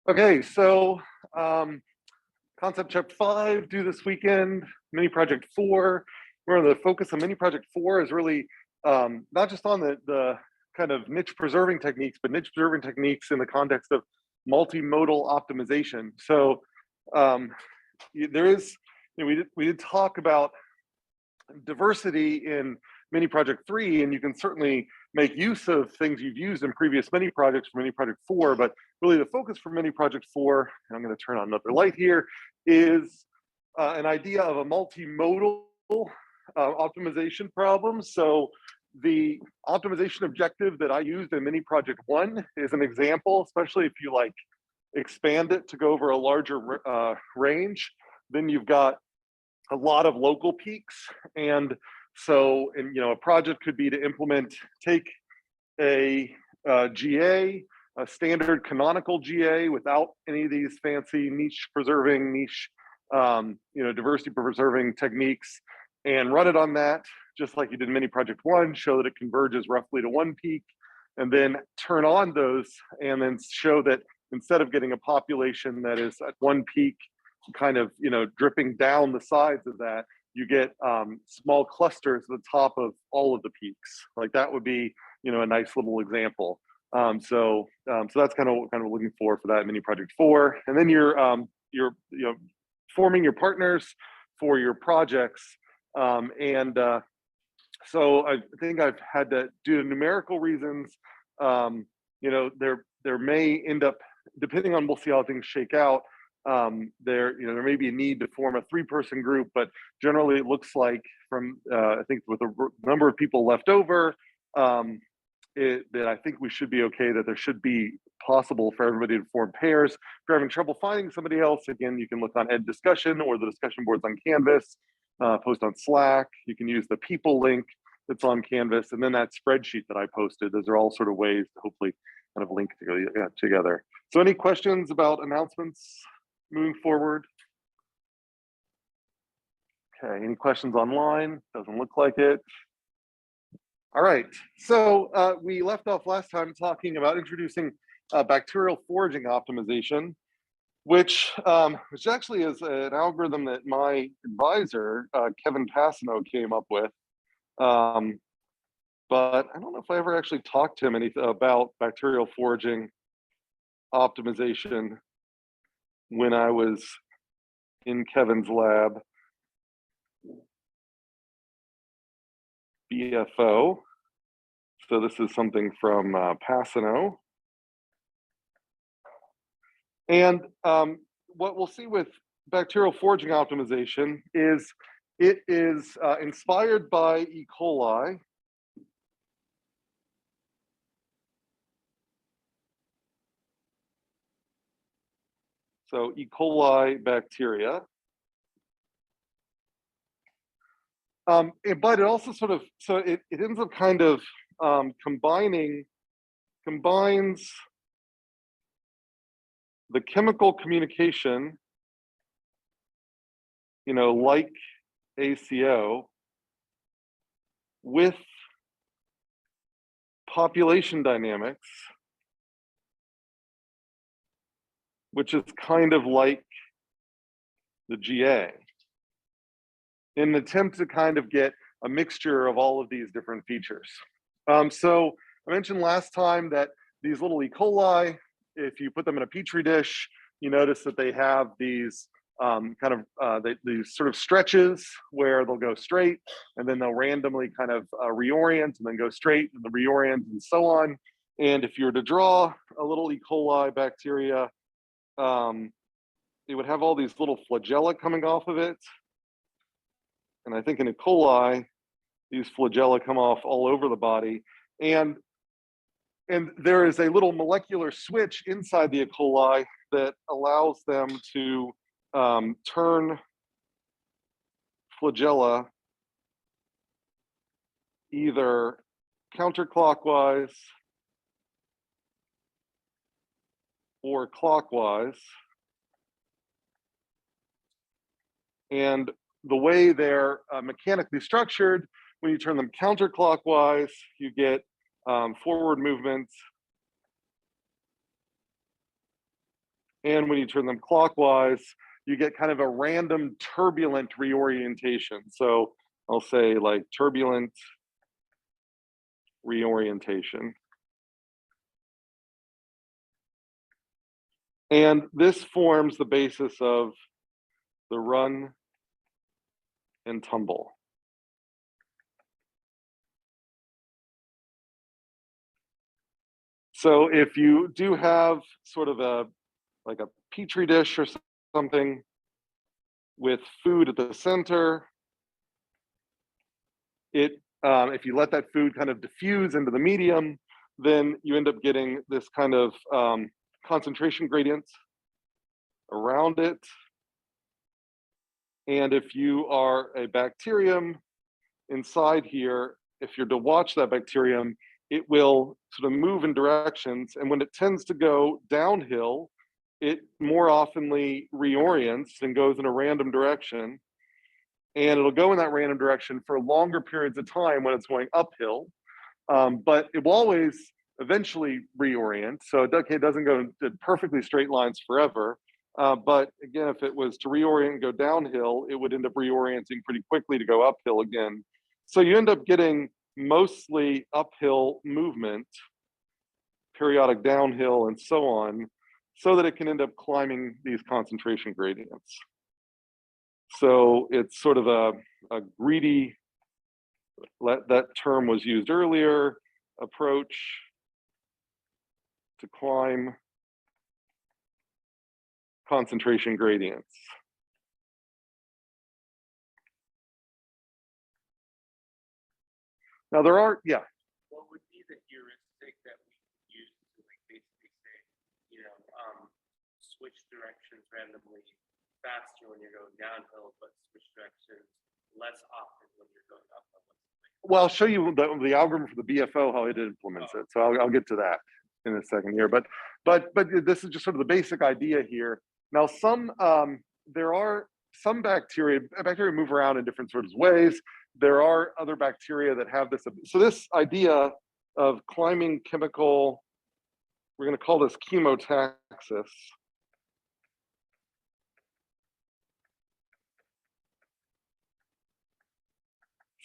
Okay, so concept chapter 5 due this weekend, mini project 4. Where the focus on mini project 4 is really not just on the kind of niche preserving techniques, but niche preserving techniques in the context of multimodal optimization. So there is, we did talk about diversity in mini project 3, and you can certainly make use of things you've used in previous mini projects for mini project 4, but really the focus for mini project 4, and I'm going to turn on another light here, is an idea of a multimodal optimization problem. So the optimization objective that I used in mini project 1 is an example, especially if you like expand it to go over a larger range, then you've got a lot of local peaks. And so, a project could be to implement, take a GA, a standard canonical GA without any of these fancy niche preserving, niche, diversity preserving techniques, and run it on that, just like you did in mini project 1, show that it converges roughly to one peak, and then turn on those, and then show that instead of getting a population that is at one peak, kind of, dripping down the sides of that, you get small clusters at the top of all of the peaks. Like that would be, a nice little example. So that's kind of what we're looking for that mini project 4. And then you're forming your partners for your projects. So I think I've had to, due to numerical reasons, there may end up, depending on, we'll see how things shake out, there may be a need to form a 3-person group, but generally it looks like from I think with a number of people left over, that I think we should be okay, that there should be possible for everybody to form pairs. If you're having trouble finding somebody else, again, you can look on Ed Discussion or the discussion boards on Canvas, post on Slack. You can use the people link that's on Canvas, and then that spreadsheet that I posted. Those are all sort of ways to hopefully kind of link together. So any questions about announcements moving forward? Okay, any questions online? Doesn't look like it. All right, so we left off last time talking about introducing bacterial foraging optimization, which actually is an algorithm that my advisor, Kevin Passano, came up with. But I don't know if I ever actually talked to him anything about bacterial foraging optimization when I was in Kevin's lab. BFO. So this is something from Passano. And what we'll see with bacterial foraging optimization is it is inspired by E. coli. So E. coli bacteria. But it also sort of, so it ends up kind of combines the chemical communication, like ACO, with population dynamics, which is kind of like the GA, in an attempt to kind of get a mixture of all of these different features. So I mentioned last time that these little E. coli, if you put them in a petri dish, you notice that they have these these sort of stretches where they'll go straight, and then they'll randomly kind of reorient, and then go straight and then reorient, and so on. And if you were to draw a little E. coli bacteria, it would have all these little flagella coming off of it. And I think in E. coli, these flagella come off all over the body. And there is a little molecular switch inside the E. coli that allows them to turn flagella either counterclockwise or clockwise. And the way they're mechanically structured, when you turn them counterclockwise, you get forward movements. And when you turn them clockwise, you get kind of a random turbulent reorientation. So I'll say like turbulent reorientation. And this forms the basis of the run and tumble. So if you do have sort of like a petri dish or something with food at the center, if you let that food kind of diffuse into the medium, then you end up getting this kind of concentration gradient around it. And if you are a bacterium inside here, if you're to watch that bacterium, it will sort of move in directions. And when it tends to go downhill, it more oftenly reorients and goes in a random direction. And it'll go in that random direction for longer periods of time when it's going uphill. But it will always eventually reorient. So it doesn't go in perfectly straight lines forever. But again, if it was to reorient and go downhill, it would end up reorienting pretty quickly to go uphill again. So you end up getting mostly uphill movement, periodic downhill, and so on, so that it can end up climbing these concentration gradients. So it's sort of a greedy, that term was used earlier, approach to climb concentration gradients. Now there are, yeah. What would be the heuristic that we use to like basically say, switch directions randomly faster when you're going downhill, but switch directions less often when you're going uphill? Well, I'll show you the algorithm for the BFO, how it implements it. So I'll get to that in a second here. But this is just sort of the basic idea here. Now, there are some bacteria move around in different sorts of ways. There are other bacteria that have this. So this idea of climbing chemical, we're going to call this chemotaxis.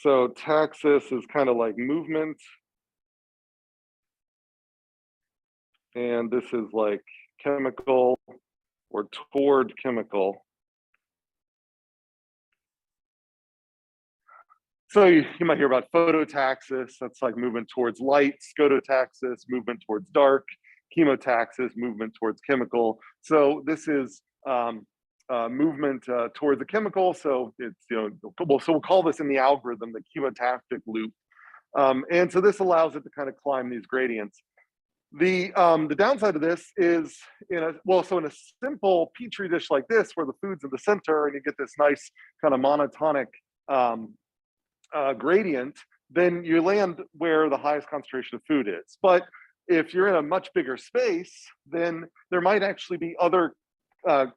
So taxis is kind of like movement. And this is like chemical or toward chemical. So you might hear about phototaxis, that's like movement towards light, scototaxis, movement towards dark, chemotaxis, movement towards chemical. So this is movement towards the chemical. So it's, so we'll call this in the algorithm the chemotactic loop. And so this allows it to kind of climb these gradients. The downside of this is in a simple petri dish like this, where the food's in the center and you get this nice kind of monotonic gradient, then you land where the highest concentration of food is. But if you're in a much bigger space, then there might actually be other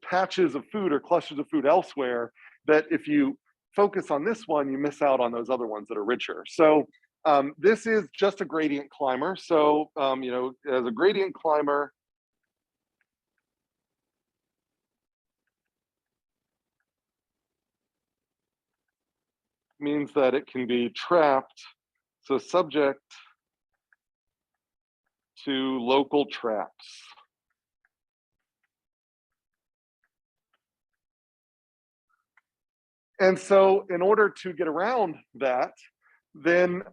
patches of food or clusters of food elsewhere that if you focus on this one, you miss out on those other ones that are richer. So this is just a gradient climber. So, as a gradient climber, means that it can be trapped, so subject to local traps. And so in order to get around that, then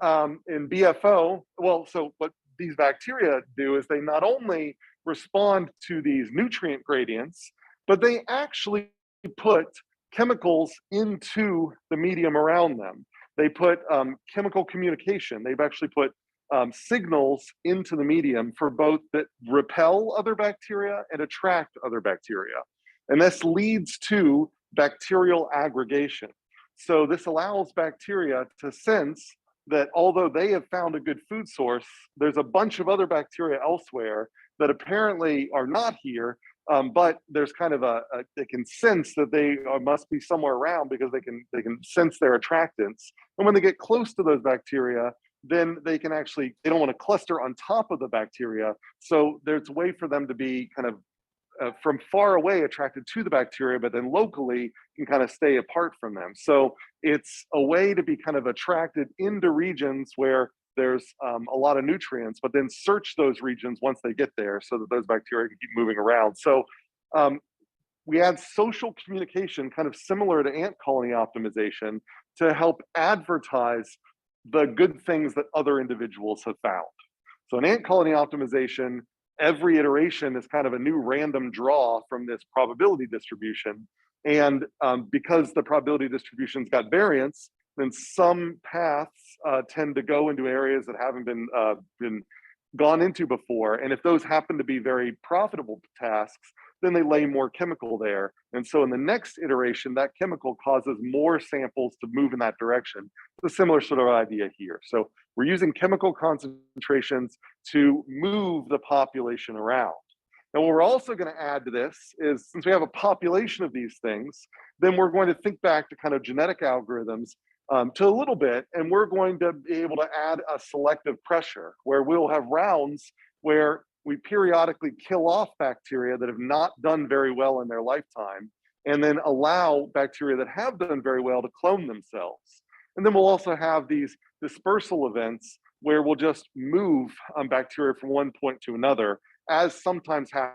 in BFO, so what these bacteria do is they not only respond to these nutrient gradients, but they actually put chemicals into the medium around them. They put chemical communication. They've actually put signals into the medium for both that repel other bacteria and attract other bacteria. And this leads to bacterial aggregation. So this allows bacteria to sense that although they have found a good food source, there's a bunch of other bacteria elsewhere that apparently are not here, but there's kind of they can sense that they must be somewhere around because they can sense their attractants. And when they get close to those bacteria, then they can actually, they don't want to cluster on top of the bacteria. So there's a way for them to be kind of from far away attracted to the bacteria, but then locally can kind of stay apart from them. So it's a way to be kind of attracted into regions where there's a lot of nutrients, but then search those regions once they get there so that those bacteria can keep moving around. So we add social communication, kind of similar to ant colony optimization, to help advertise the good things that other individuals have found. So in ant colony optimization, every iteration is kind of a new random draw from this probability distribution. And because the probability distribution's got variance, then some paths tend to go into areas that haven't been gone into before. And if those happen to be very profitable tasks, then they lay more chemical there. And so in the next iteration, that chemical causes more samples to move in that direction. It's a similar sort of idea here. So we're using chemical concentrations to move the population around. Now, what we're also going to add to this is, since we have a population of these things, then we're going to think back to kind of genetic algorithms to a little bit, and we're going to be able to add a selective pressure where we'll have rounds where we periodically kill off bacteria that have not done very well in their lifetime, and then allow bacteria that have done very well to clone themselves. And then we'll also have these dispersal events where we'll just move bacteria from one point to another, as sometimes happens.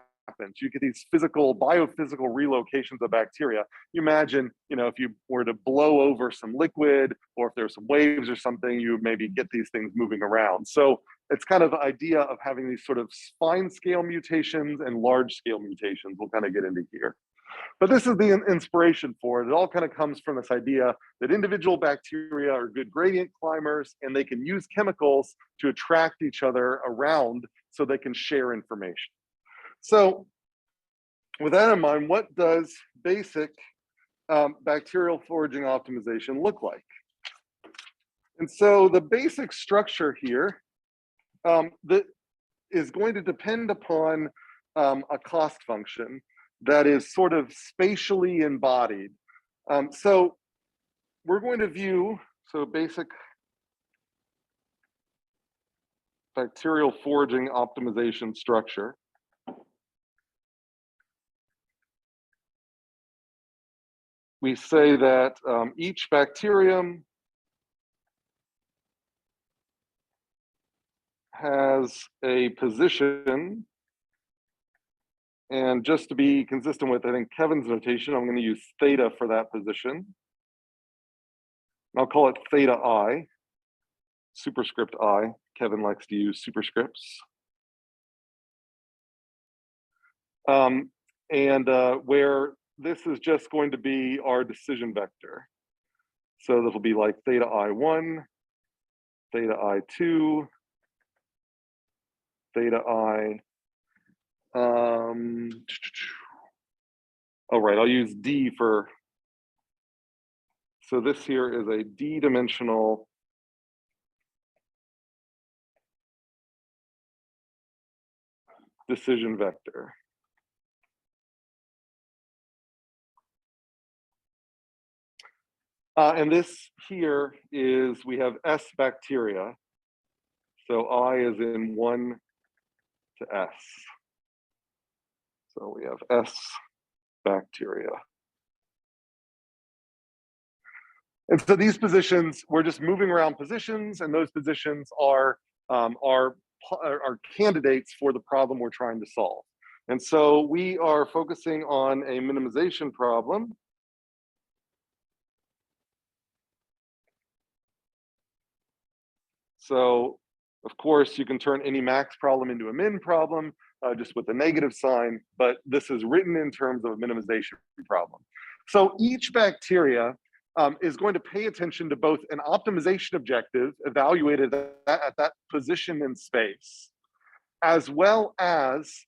You get these biophysical relocations of bacteria. You imagine, if you were to blow over some liquid, or if there's some waves or something, you maybe get these things moving around. So it's kind of the idea of having these sort of fine scale mutations and large scale mutations we'll kind of get into here. But this is the inspiration for it. It all kind of comes from this idea that individual bacteria are good gradient climbers, and they can use chemicals to attract each other around so they can share information. So with that in mind, what does basic bacterial foraging optimization look like? And so the basic structure here that is going to depend upon a cost function that is sort of spatially embodied. So we're going to view, basic bacterial foraging optimization structure. We say that each bacterium has a position, and just to be consistent with, I think, Kevin's notation, I'm going to use theta for that position. And I'll call it theta I, superscript I. Kevin likes to use superscripts. Where this is just going to be our decision vector. So this will be like theta I1, theta I2, theta I. I'll use D for, so this here is a D-dimensional decision vector. And this here is, we have S bacteria. So I is in 1 to S. So we have S bacteria. And so these positions, we're just moving around positions, and those positions are candidates for the problem we're trying to solve. And so we are focusing on a minimization problem. So of course, you can turn any max problem into a min problem, just with a negative sign, but this is written in terms of a minimization problem. So each bacteria is going to pay attention to both an optimization objective evaluated at that position in space, as well as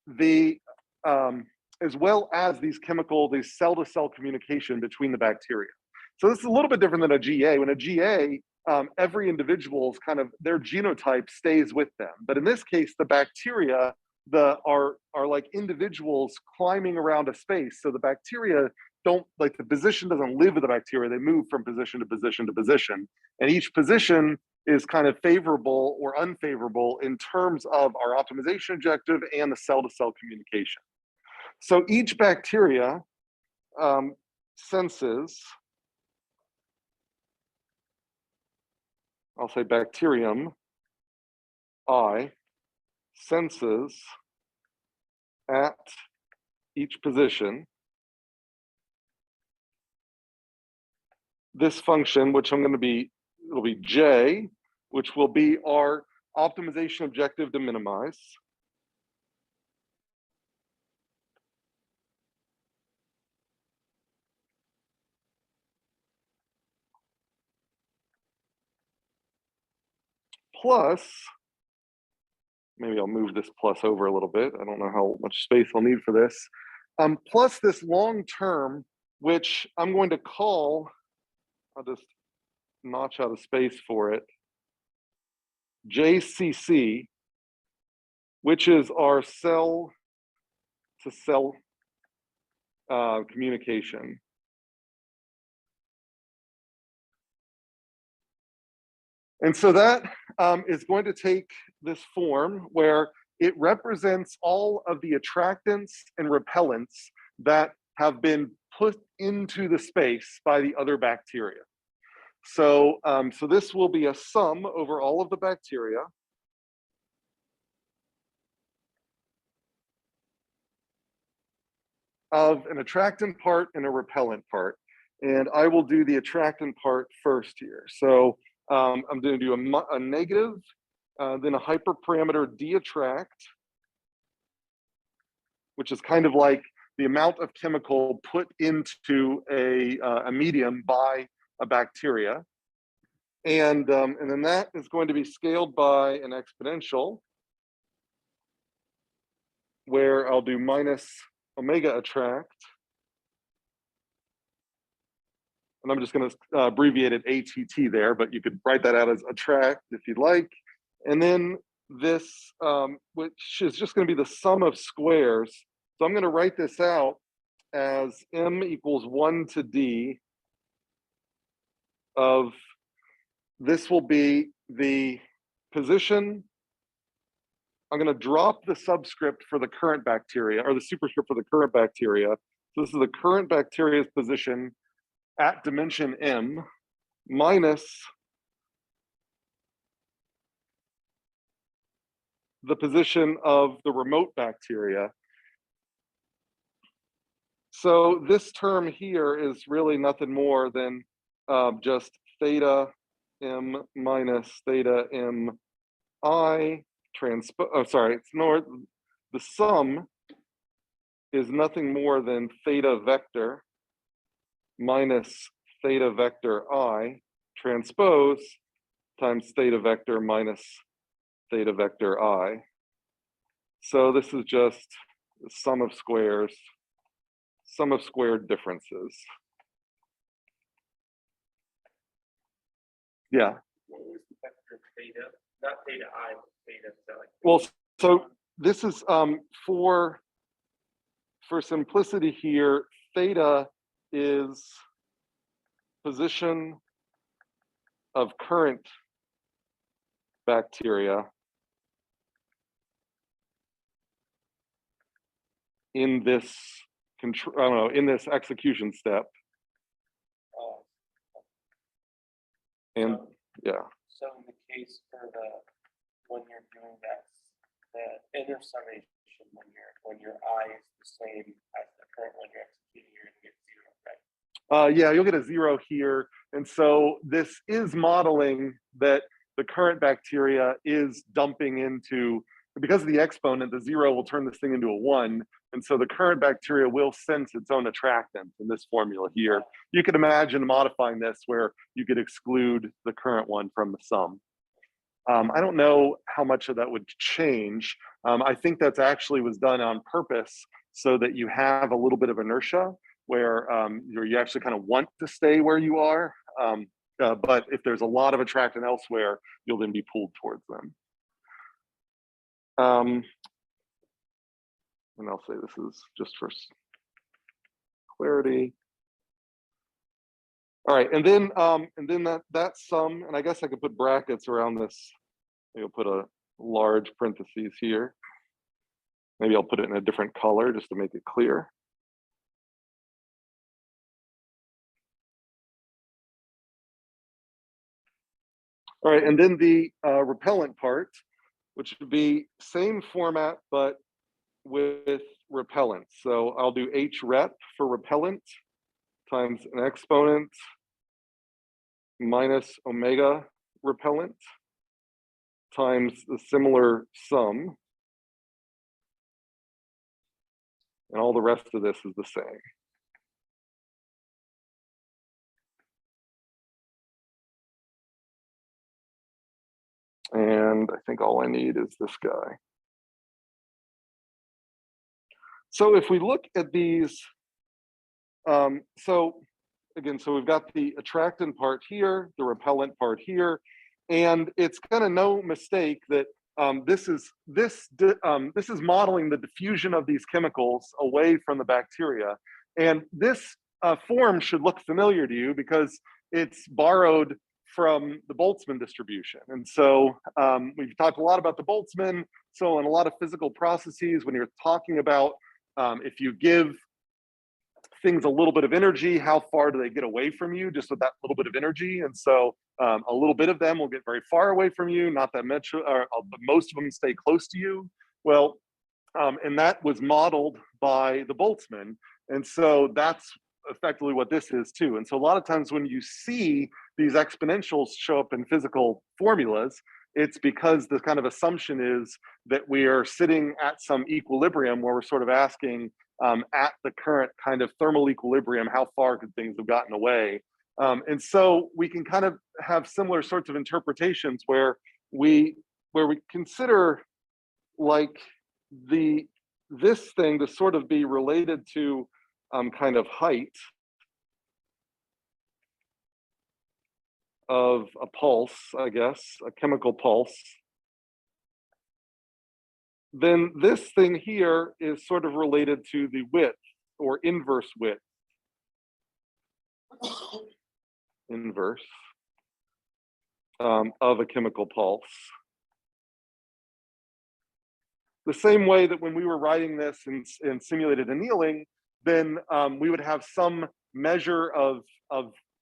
these cell-to-cell communication between the bacteria. So this is a little bit different than a GA. When a GA, every individual's kind of, their genotype stays with them. But in this case, the bacteria are like individuals climbing around a space. So the bacteria don't, like, the position doesn't live with the bacteria. They move from position to position to position. And each position is kind of favorable or unfavorable in terms of our optimization objective and the cell-to-cell communication. So each bacteria senses, I'll say bacterium I senses at each position this function, which I'm going to be, it'll be J, which will be our optimization objective to minimize. Plus, maybe I'll move this plus over a little bit. I don't know how much space I'll need for this. Plus this long term, which I'm going to call, I'll just notch out a space for it, JCC, which is our cell to cell communication. And so that is going to take this form where it represents all of the attractants and repellents that have been put into the space by the other bacteria. So, so this will be a sum over all of the bacteria. Of an attractant part and a repellent part. And I will do the attractant part first here. So I'm going to do a negative, then a hyperparameter deattract, which is kind of like the amount of chemical put into a medium by a bacteria. And then that is going to be scaled by an exponential, where I'll do minus omega attract. And I'm just going to abbreviate it ATT there, but you could write that out as attract if you'd like. And then this, which is just going to be the sum of squares. So I'm going to write this out as M equals 1 to D of, this will be the position. I'm going to drop the subscript for the current bacteria, or the superscript for the current bacteria. So this is the current bacteria's position at dimension M minus the position of the remote bacteria. So this term here is really nothing more than just theta M minus theta M I transpose, oh, sorry, it's more, the sum is nothing more than theta vector minus theta vector I transpose times theta vector minus theta vector I. So this is just the sum of squares, sum of squared differences. Yeah. What was the vector theta? Not theta I, but theta. So like Well, so this is for simplicity here, theta is position of current bacteria in this control, I don't know, in this execution step. And yeah. So in the case for the, when you're doing that, the inner summation, when your I is the same as the current one you're executing, you're gonna get 0, right? Yeah, you'll get a 0 here. And so this is modeling that the current bacteria is dumping into, because of the exponent, the 0 will turn this thing into a 1. And so the current bacteria will sense its own attractant in this formula here. You could imagine modifying this where you could exclude the current one from the sum. I don't know how much of that would change. I think that's actually was done on purpose so that you have a little bit of inertia where you actually kind of want to stay where you are. But if there's a lot of attractant elsewhere, you'll then be pulled towards them. And I'll say this is just for clarity. All right, and then that sum, and I guess I could put brackets around this. Maybe I'll put a large parentheses here. Maybe I'll put it in a different color just to make it clear. All right, and then the repellent part, which would be same format, but with repellent. So I'll do H rep for repellent times an exponent minus omega repellent times the similar sum. And all the rest of this is the same. And I think all I need is this guy. So if we look at these, so we've got the attractant part here, the repellent part here, and it's kind of no mistake that this is modeling the diffusion of these chemicals away from the bacteria. And this form should look familiar to you because it's borrowed from the Boltzmann distribution. And so we've talked a lot about the Boltzmann. So in a lot of physical processes, when you're talking about if you give things a little bit of energy, how far do they get away from you just with that little bit of energy? And so a little bit of them will get very far away from you, not that much, but most of them stay close to you. Well, and that was modeled by the Boltzmann. And so that's effectively what this is too. And so a lot of times when you see these exponentials show up in physical formulas, it's because the kind of assumption is that we are sitting at some equilibrium where we're sort of asking at the current kind of thermal equilibrium, how far could things have gotten away? And so we can kind of have similar sorts of interpretations where we consider like this thing to sort of be related to kind of height of a pulse, I guess, a chemical pulse. Then this thing here is sort of related to the width or inverse width. Inverse of a chemical pulse. The same way that when we were writing this in simulated annealing, then we would have some measure of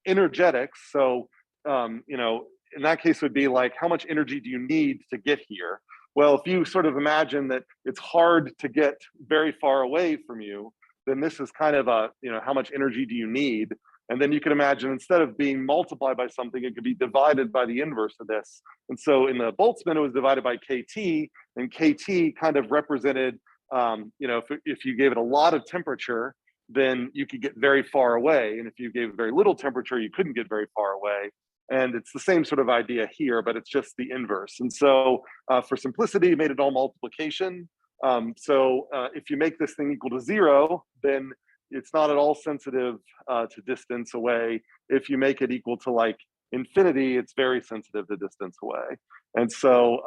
energetics. So, you know, in that case would be like, how much energy do you need to get here? Well, if you sort of imagine that it's hard to get very far away from you, then this is kind of a, you know, how much energy do you need? And then you can imagine instead of being multiplied by something, it could be divided by the inverse of this. And so in the Boltzmann, it was divided by KT, and KT kind of represented, you know, if you gave it a lot of temperature, then you could get very far away. And if you gave very little temperature, you couldn't get very far away. And it's the same sort of idea here, but it's just the inverse. And so for simplicity, it made it all multiplication. If you make this thing equal to 0, then it's not at all sensitive to distance away. If you make it equal to like infinity, it's very sensitive to distance away. And so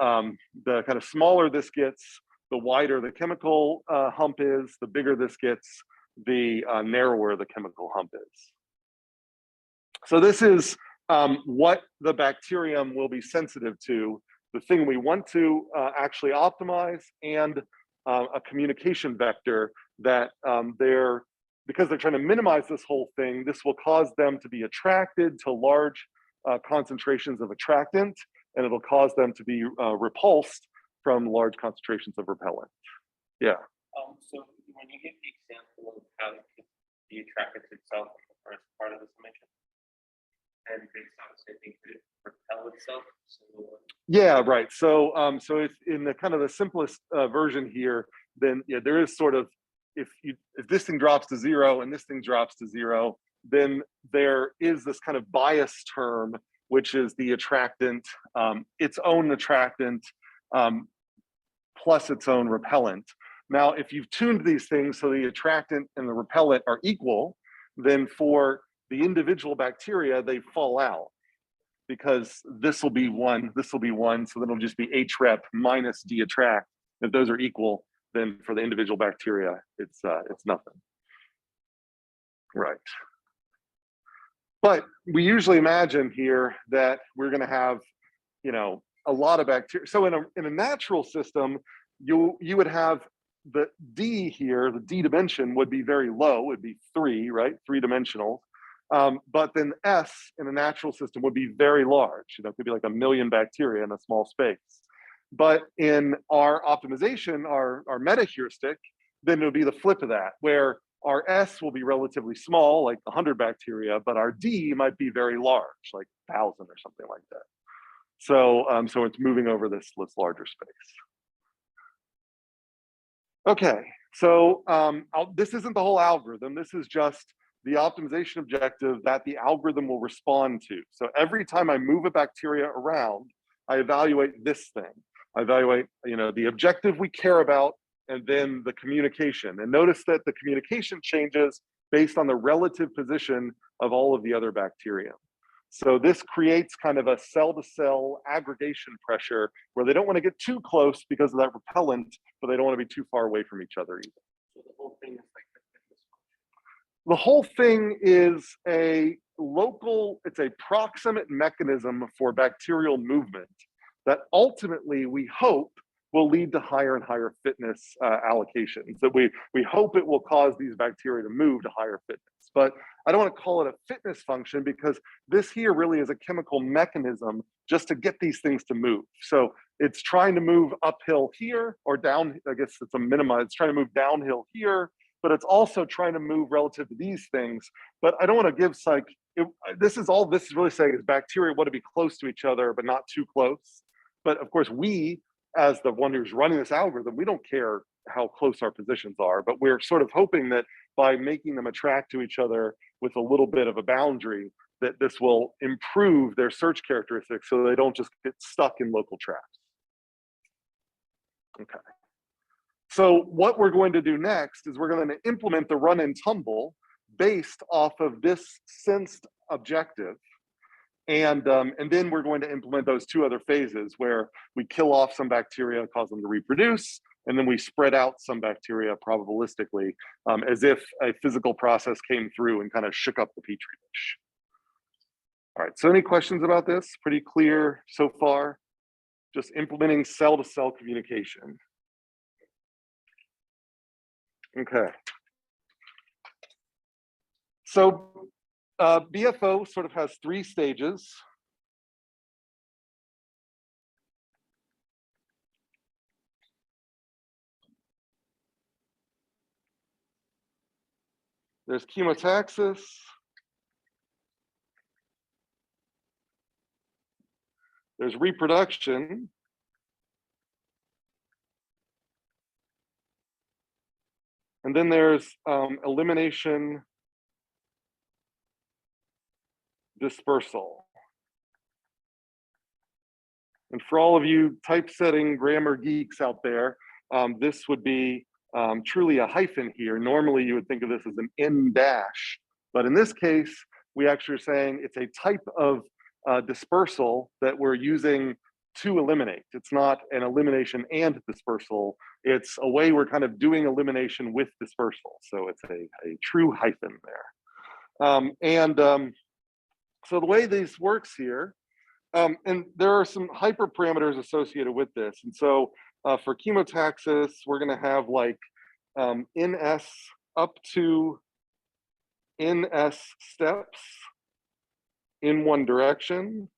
the kind of smaller this gets, the wider the chemical hump is, the bigger this gets, the narrower the chemical hump is. So this is what the bacterium will be sensitive to, the thing we want to actually optimize, and a communication vector that because they're trying to minimize this whole thing, this will cause them to be attracted to large concentrations of attractant, and it'll cause them to be repulsed from large concentrations of repellent. Yeah. So when you give the example of how it could be attracted to itself in the first part of the summation, and based on the same thing, could it repel itself? Yeah, right. So if in the kind of the simplest version here, then yeah, there is sort of, if this thing drops to 0 and this thing drops to 0, then there is this kind of bias term, which is the attractant, its own attractant plus its own repellent. Now, if you've tuned these things so the attractant and the repellent are equal, then for the individual bacteria, they fall out because this will be 1, this will be 1, so then it'll just be H rep minus D attract. If those are equal, then for the individual bacteria, it's nothing. Right. But we usually imagine here that we're going to have, you know, a lot of bacteria. So in a natural system, you would have the D here, the D dimension would be very low, would be 3, right? 3-dimensional. But then S in a natural system would be very large. It could be like 1 million bacteria in a small space. But in our optimization, our metaheuristic, then it'll be the flip of that, where our S will be relatively small, like 100 bacteria, but our D might be very large, like 1,000 or something like that. So, so it's moving over this larger space. Okay, so this isn't the whole algorithm. This is just the optimization objective that the algorithm will respond to. So every time I move a bacteria around, I evaluate this thing. I evaluate, the objective we care about, and then the communication. And notice that the communication changes based on the relative position of all of the other bacteria. So this creates kind of a cell-to-cell aggregation pressure where they don't want to get too close because of that repellent, but they don't want to be too far away from each other either. So the whole thing is like the whole thing is it's a proximate mechanism for bacterial movement that ultimately we hope will lead to higher and higher fitness allocations. That we hope it will cause these bacteria to move to higher fitness. But I don't want to call it a fitness function because this here really is a chemical mechanism just to get these things to move. So it's trying to move uphill here or down, I guess it's a minimize, it's trying to move downhill here, but it's also trying to move relative to these things. But I don't want to give this is really saying is bacteria want to be close to each other, but not too close. But of course, we, as the one who's running this algorithm, we don't care how close our positions are, but we're sort of hoping that by making them attract to each other with a little bit of a boundary, that this will improve their search characteristics so they don't just get stuck in local traps. Okay. So what we're going to do next is we're going to implement the run and tumble based off of this sensed objective. And then we're going to implement those 2 other phases where we kill off some bacteria, cause them to reproduce, and then we spread out some bacteria probabilistically as if a physical process came through and kind of shook up the petri dish. All right, so any questions about this? Pretty clear so far? Just implementing cell-to-cell communication. Okay. So BFO sort of has 3 stages. There's chemotaxis. There's reproduction. And then there's elimination dispersal. And for all of you typesetting grammar geeks out there, this would be truly a hyphen here. Normally you would think of this as an N dash, but in this case, we actually are saying it's a type of dispersal that we're using to eliminate. It's not an elimination and dispersal. It's a way we're kind of doing elimination with dispersal. So it's a true hyphen there. So the way this works here, and there are some hyperparameters associated with this. And so for chemotaxis, we're going to have like NS up to NS steps in one direction.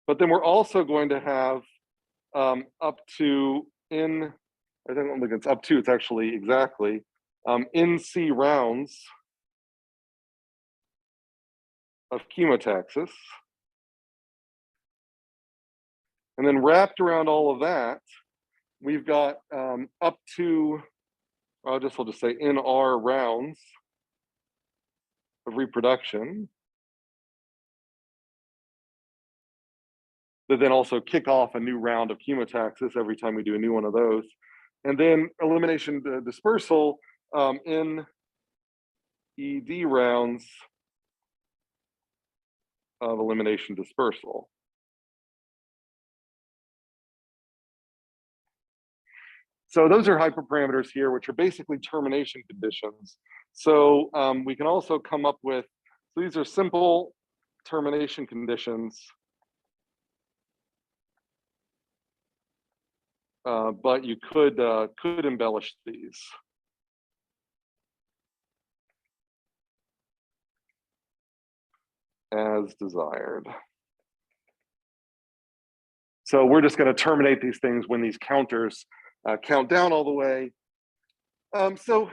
But then we're also going to have up to I don't think it's up to, it's actually exactly NC rounds of chemotaxis. And then wrapped around all of that, we've got up to, I'll just say NR rounds of reproduction. That then also kick off a new round of chemotaxis every time we do a new one of those. And then elimination dispersal in ED rounds of elimination dispersal. So those are hyperparameters here, which are basically termination conditions. So we can also come up with, so these are simple termination conditions. but you could embellish these. As desired. So we're just going to terminate these things when these counters count down all the way. So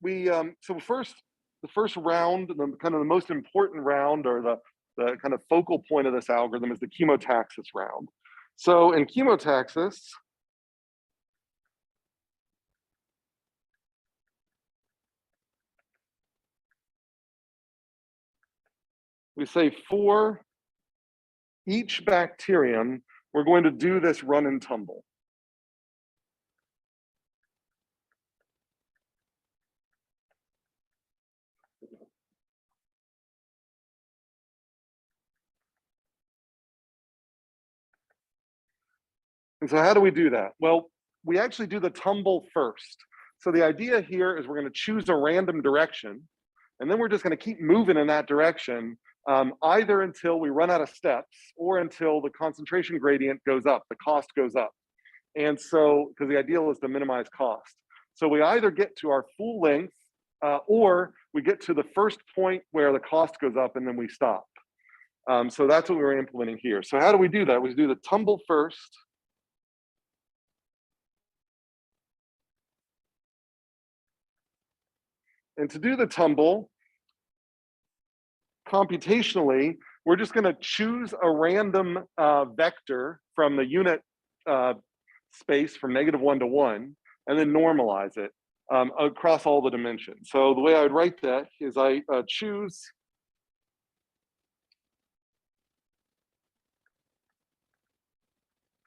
the first round, the kind of the most important round, or the kind of focal point of this algorithm, is the chemotaxis round. So in chemotaxis, we say for each bacterium, we're going to do this run and tumble. And so how do we do that? Well, we actually do the tumble first. So the idea here is we're going to choose a random direction, and then we're just going to keep moving in that direction, either until we run out of steps or until the concentration gradient goes up, the cost goes up. And so, because the ideal is to minimize cost. So we either get to our full length, or we get to the first point where the cost goes up and then we stop. So that's what we're implementing here. So how do we do that? We do the tumble first. And to do the tumble, computationally, we're just going to choose a random vector from the unit space from -1 to 1, and then normalize it across all the dimensions. So the way I would write that is I choose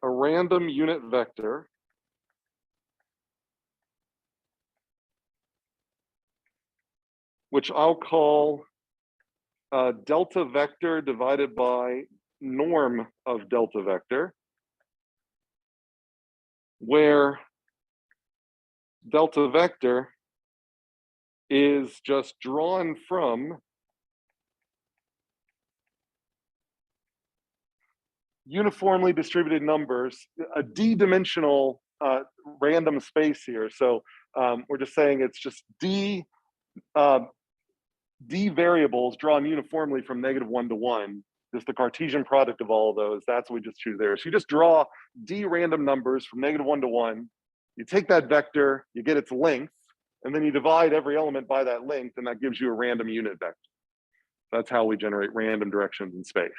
a random unit vector which I'll call delta vector divided by norm of delta vector, where delta vector is just drawn from uniformly distributed numbers, a d-dimensional random space here. So we're just saying it's just d variables drawn uniformly from -1 to 1. Just the Cartesian product of all of those. That's what we just choose there. So you just draw d random numbers from -1 to 1. You take that vector, you get its length, and then you divide every element by that length, and that gives you a random unit vector. That's how we generate random directions in space.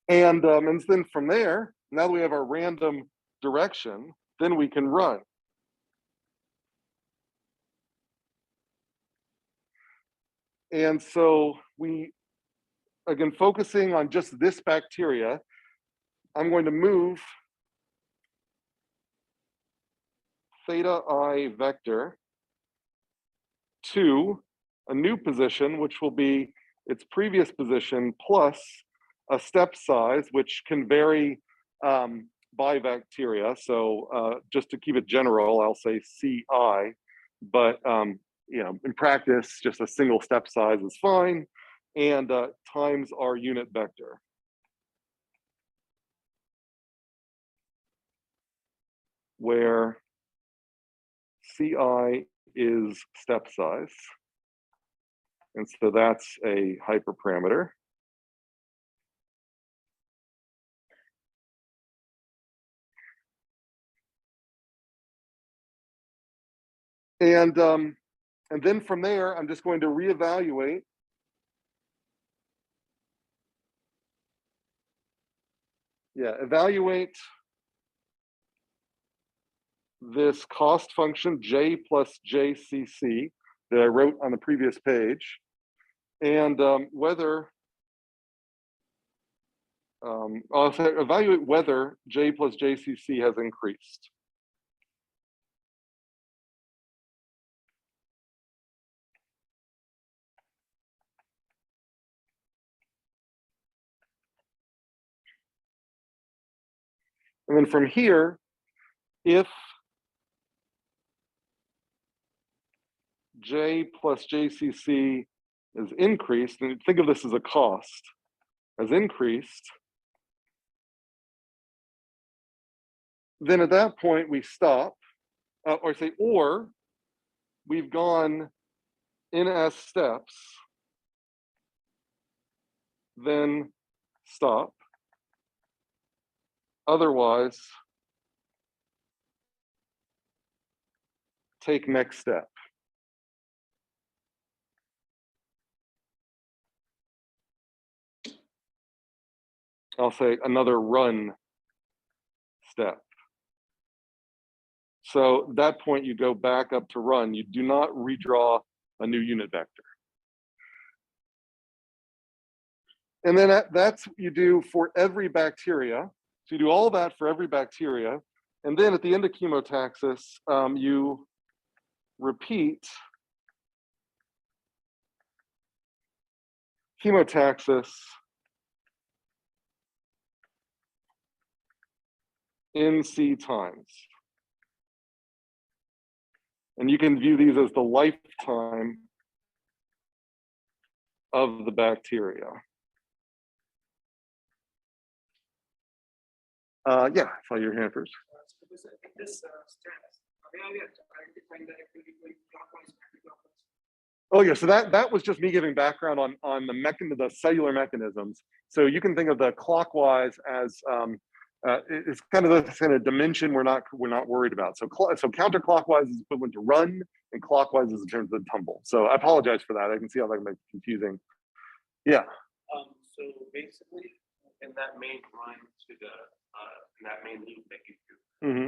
And then from there, now that we have our random direction, then we can run. And so we, again, focusing on just this bacteria, I'm going to move theta I vector to a new position, which will be its previous position plus a step size, which can vary by bacteria. So just to keep it general, I'll say CI, but you know, in practice, just a single step size is fine, and times our unit vector. Where CI is step size. And so that's a hyperparameter. And then from there, I'm just going to reevaluate evaluate this cost function J plus JCC that I wrote on the previous page, and whether I'll evaluate whether J plus JCC has increased. And then from here, if J plus JCC is increased, and think of this as a cost, has increased, then at that point we stop, or we've gone in S steps, then stop. Otherwise, take next step. I'll say another run step. So at that point, you go back up to run. You do not redraw a new unit vector. And then that's what you do for every bacteria. So you do all that for every bacteria. And then at the end of chemotaxis, you repeat chemotaxis NC times. And you can view these as the lifetime of the bacteria. Yeah, I saw your hand first. Oh yeah, so that was just me giving background on the cellular mechanisms. So you can think of the clockwise as it's kind of the kind of dimension we're not worried about. So counterclockwise is equivalent to run, and clockwise is in terms of the tumble. So I apologize for that. I can see how that makes it confusing. Yeah. So basically, in that main run to the in that main loop that you do,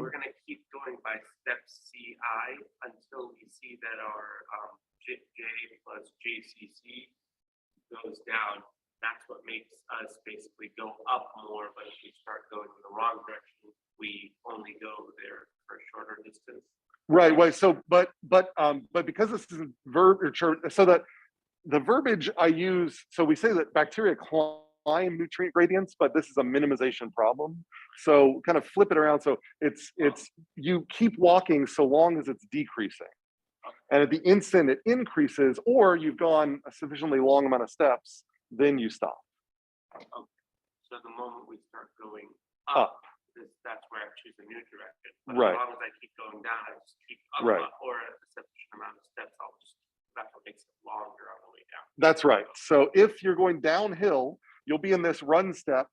we're going to keep going by step CI until we see that our J plus JCC goes down. That's what makes us basically go up more. But if we start going in the wrong direction, we only go there for a shorter distance. Right. So, but because this is so that the verbiage I use, so we say that bacteria climb nutrient gradients, but this is a minimization problem. So kind of flip it around. So it's you keep walking so long as it's decreasing. And at the instant it increases, or you've gone a sufficiently long amount of steps, then you stop. Okay. So the moment we start going up, that's where I choose a new direction. But right. As long as I keep going down, I just keep up, right. Or a sufficient amount of steps, that's what makes it longer on the way down. That's right. So if you're going downhill, you'll be in this run step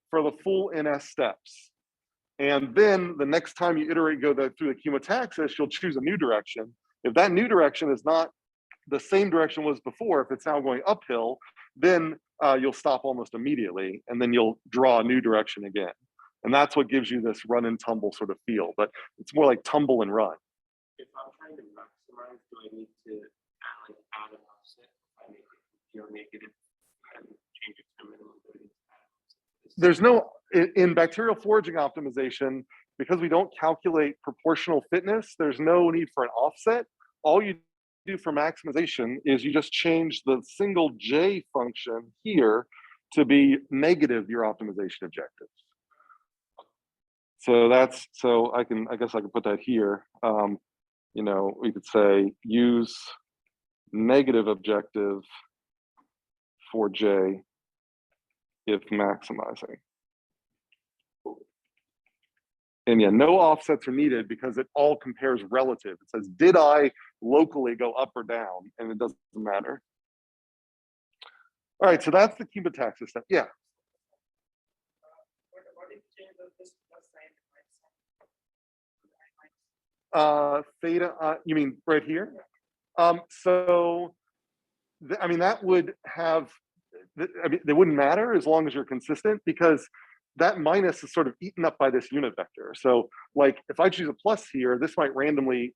for the full NS steps. And then the next time you iterate, go through the chemotaxis, you'll choose a new direction. If that new direction is not the same direction was before, if it's now going uphill, then you'll stop almost immediately, and then you'll draw a new direction again. And that's what gives you this run and tumble sort of feel, but it's more like tumble and run. If I'm trying to maximize, do I need to add an offset? I make it negative and change it to minimum. There's no, in bacterial foraging optimization, because we don't calculate proportional fitness, there's no need for an offset. All you do for maximization is you just change the single J function here to be negative your optimization objectives. So I guess I can put that here. You know, we could say use negative objective for J if maximizing. And yeah, no offsets are needed because it all compares relative. It says, did I locally go up or down? And it doesn't matter. All right, so that's the chemotaxis step. Yeah. Theta, you mean right here? I mean, that would have, I mean, they wouldn't matter as long as you're consistent, because that minus is sort of eaten up by this unit vector. So like if I choose a plus here, this might randomly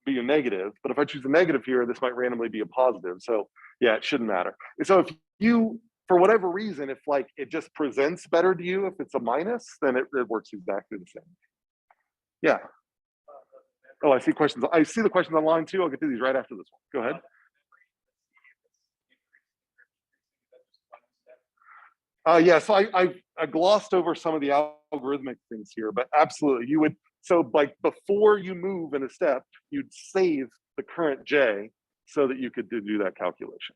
be a negative, but if I choose a negative here, this might randomly be a positive. So yeah, it shouldn't matter. And so if you, for whatever reason, if like it just presents better to you if it's a minus, then it works exactly the same. Yeah. Oh, I see questions. I see the questions online too. I'll get to these right after this one. Go ahead. Yeah, so I glossed over some of the algorithmic things here, but absolutely, you would, so like before you move in a step, you'd save the current J so that you could do that calculation.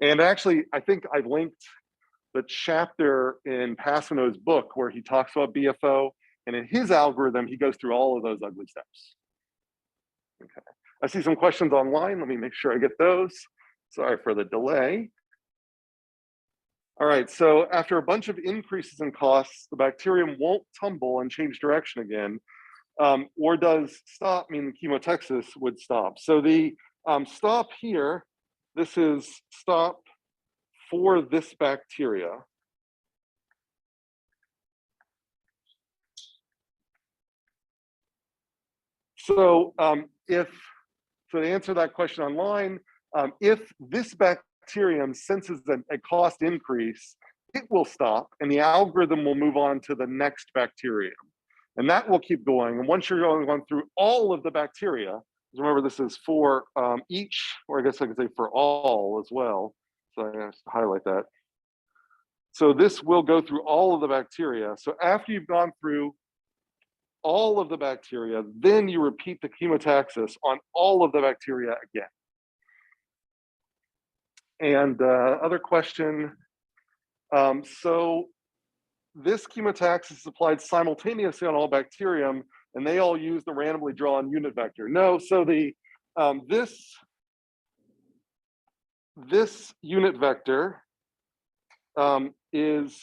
And actually, I think I've linked the chapter in Passano's book where he talks about BFO. And in his algorithm, he goes through all of those ugly steps. Okay. I see some questions online. Let me make sure I get those. Sorry for the delay. All right, so after a bunch of increases in costs, the bacterium won't tumble and change direction again, or does stop mean the chemotaxis would stop? So the stop here, this is stop for this bacteria. So to answer that question online, if this bacterium senses a cost increase, it will stop and the algorithm will move on to the next bacterium. And that will keep going. And once you're going through all of the bacteria, remember this is for each, or I guess I could say for all as well. So I have to highlight that. So this will go through all of the bacteria. So after you've gone through all of the bacteria, then you repeat the chemotaxis on all of the bacteria again. And other question, so this chemotaxis is applied simultaneously on all bacterium, and they all use the randomly drawn unit vector. No, so the this unit vector is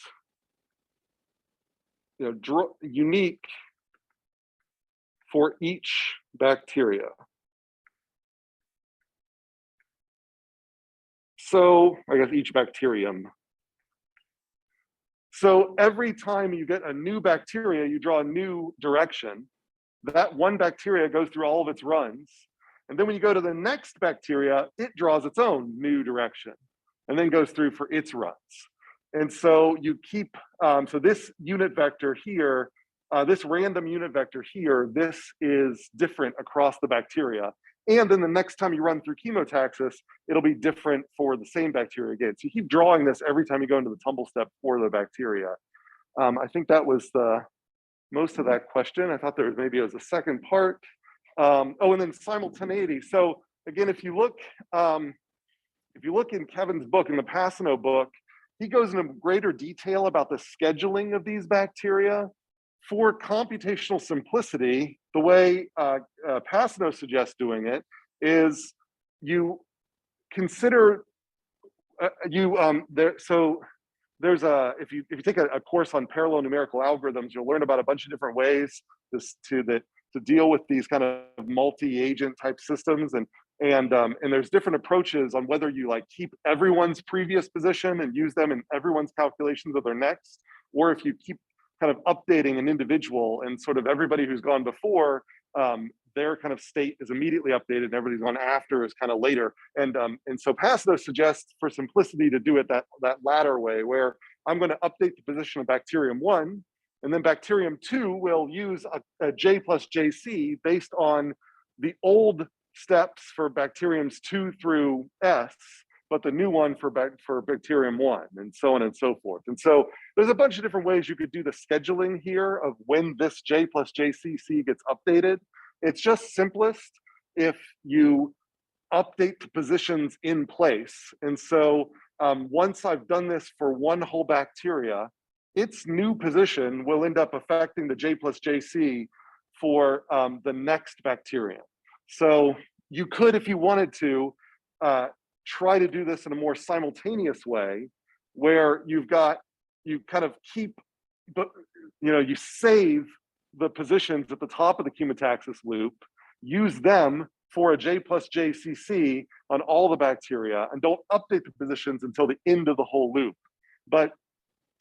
unique for each bacteria. So I guess each bacterium. So every time you get a new bacteria, you draw a new direction. That one bacteria goes through all of its runs. And then when you go to the next bacteria, it draws its own new direction and then goes through for its runs. And so you keep, so this unit vector here, this random unit vector here, this is different across the bacteria. And then the next time you run through chemotaxis, it'll be different for the same bacteria again. So you keep drawing this every time you go into the tumble step for the bacteria. I think that was the most of that question. I thought there was maybe it was a second part. Oh, and then simultaneity. So again, if you look in Kevin's book, in the Passano book, he goes into greater detail about the scheduling of these bacteria. For computational simplicity, the way Passano suggests doing it is you consider so there's if you take a course on parallel numerical algorithms, you'll learn about a bunch of different ways to deal with these kind of multi-agent type systems, and there's different approaches on whether you keep everyone's previous position and use them in everyone's calculations of their next, or if you keep kind of updating an individual and sort of everybody who's gone before, their kind of state is immediately updated and everybody's gone after is kind of later. And so Passano suggests for simplicity to do it that latter way, where I'm going to update the position of bacterium 1, and then bacterium 2 will use a J plus JC based on the old steps for bacteriums 2 through S, but the new one for bacterium 1, and so on and so forth. And so there's a bunch of different ways you could do the scheduling here of when this J plus JCC gets updated. It's just simplest if you update the positions in place. And so once I've done this for one whole bacteria, its new position will end up affecting the J plus JC for the next bacterium. So you could, if you wanted to, try to do this in a more simultaneous way, where you kind of keep, but you save the positions at the top of the chemotaxis loop, use them for a J plus JCC on all the bacteria, and don't update the positions until the end of the whole loop. But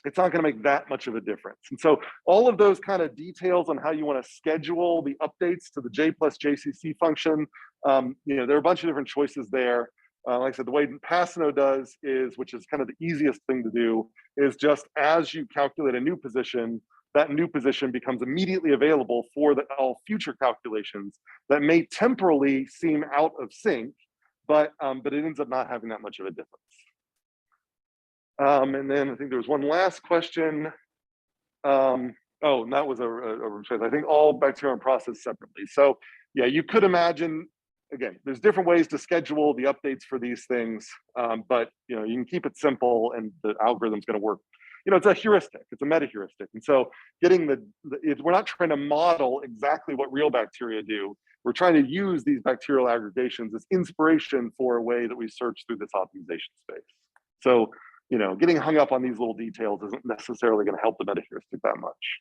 it's not going to make that much of a difference. And so all of those kind of details on how you want to schedule the updates to the J plus JCC function, there are a bunch of different choices there. Like I said, the way Passano does is, which is kind of the easiest thing to do, is just as you calculate a new position, that new position becomes immediately available for all future calculations that may temporally seem out of sync, but it ends up not having that much of a difference. And then I think there was one last question. And that was I think all bacteria are processed separately. So yeah, you could imagine, again, there's different ways to schedule the updates for these things, but you can keep it simple and the algorithm's going to work it's a heuristic, it's a metaheuristic. And so getting we're not trying to model exactly what real bacteria do. We're trying to use these bacterial aggregations as inspiration for a way that we search through this optimization space. So, getting hung up on these little details isn't necessarily going to help the metaheuristic that much.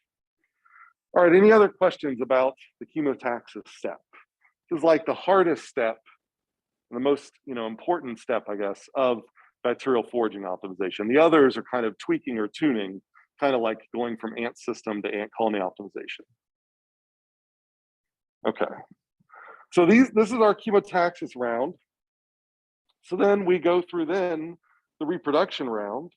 All right, any other questions about the chemotaxis step? This is like the hardest step, the most important step, I guess, of bacterial foraging optimization. The others are kind of tweaking or tuning, kind of like going from ant system to ant colony optimization. Okay, so this is our chemotaxis round. So then we go through the reproduction round.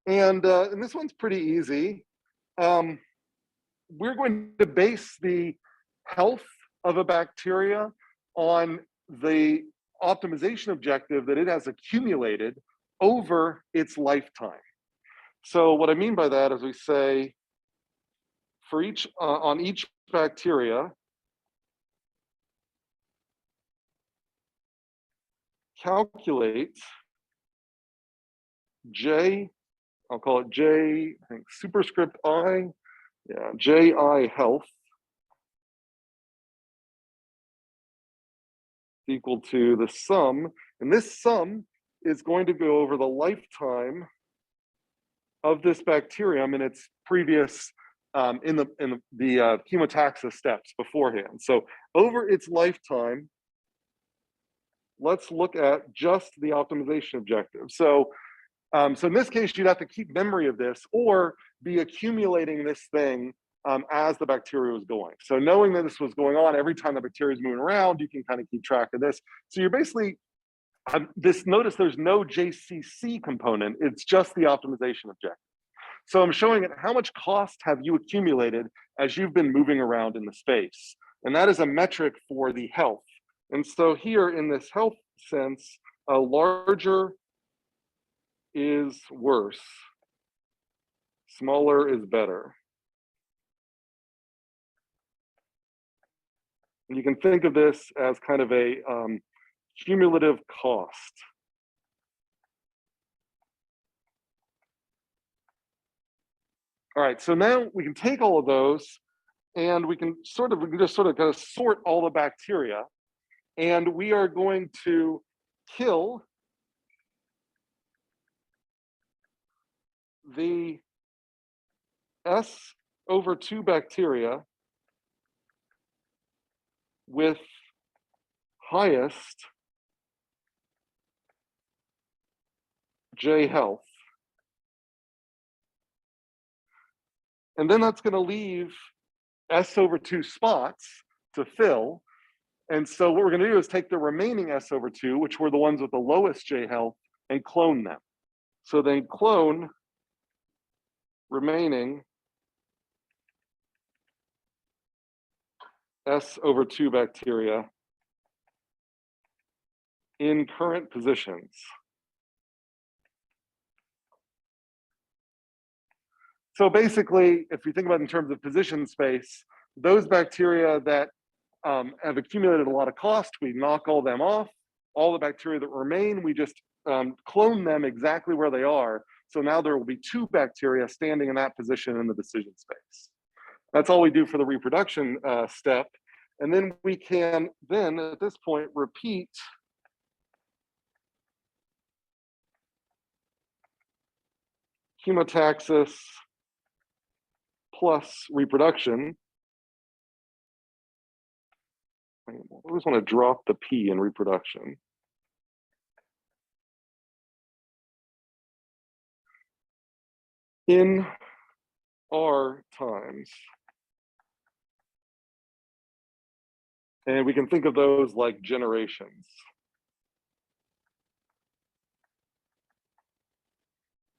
And this one's pretty easy. We're going to base the health of a bacteria on the optimization objective that it has accumulated over its lifetime. So what I mean by that is we say for on each bacteria, calculate J, I'll call it J, I think superscript I, yeah, JI health equal to the sum, and this sum is going to go over the lifetime of this bacterium in its previous in the chemotaxis steps beforehand. So over its lifetime, let's look at just the optimization objective. So so in this case, you'd have to keep memory of this or be accumulating this thing as the bacteria was going. So knowing that this was going on every time the bacteria is moving around, you can kind of keep track of this. So you're basically, notice there's no JCC component, it's just the optimization objective. So I'm showing it how much cost have you accumulated as you've been moving around in the space. And that is a metric for the health. And so here in this health sense, a larger is worse, smaller is better. And you can think of this as kind of a cumulative cost. All right, so now we can take all of those and we can just sort of sort all the bacteria, and we are going to kill the S/2 bacteria with highest J health. And then that's going to leave S/2 spots to fill. And so what we're going to do is take the remaining S/2, which were the ones with the lowest J health, and clone them. So then clone remaining S/2 bacteria in current positions. So basically, if you think about it in terms of position space, those bacteria that have accumulated a lot of cost, we knock all them off. All the bacteria that remain, we just clone them exactly where they are. So now there will be 2 bacteria standing in that position in the decision space. That's all we do for the reproduction step. And then we can then, at this point, repeat chemotaxis plus reproduction. I always want to drop the P in reproduction. In R times. And we can think of those like generations.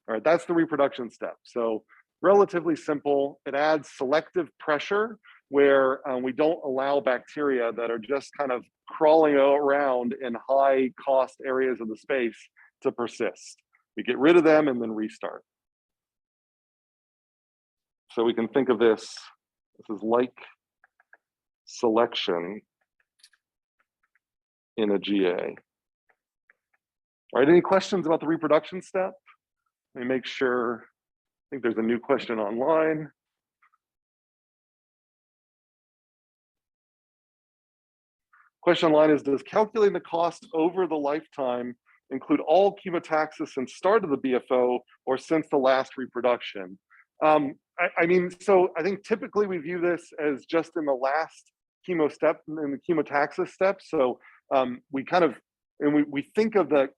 All right, that's the reproduction step. So relatively simple. It adds selective pressure where we don't allow bacteria that are just kind of crawling around in high cost areas of the space to persist. We get rid of them and then restart. So we can think of this, this is like selection in a GA. All right, any questions about the reproduction step? Let me make sure. I think there's a new question online. Question online is, does calculating the cost over the lifetime include all chemotaxis since start of the BFO or since the last reproduction? I mean, so I think typically we view this as just in the last chemo step, in the chemotaxis step. So we kind of, and we think of that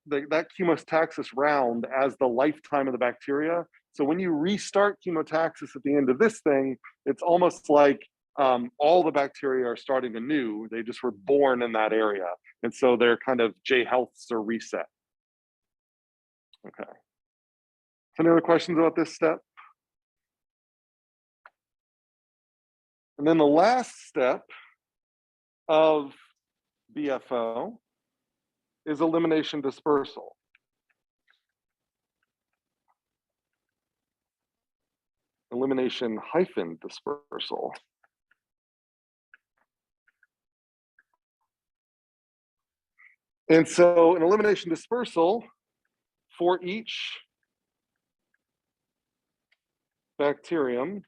chemotaxis round as the lifetime of the bacteria. So when you restart chemotaxis at the end of this thing, it's almost like all the bacteria are starting anew. They just were born in that area. And so they're kind of J-healths or reset. Okay. Any other questions about this step? And then the last step of BFO is elimination dispersal. Elimination hyphen dispersal. And so an elimination dispersal for each bacterium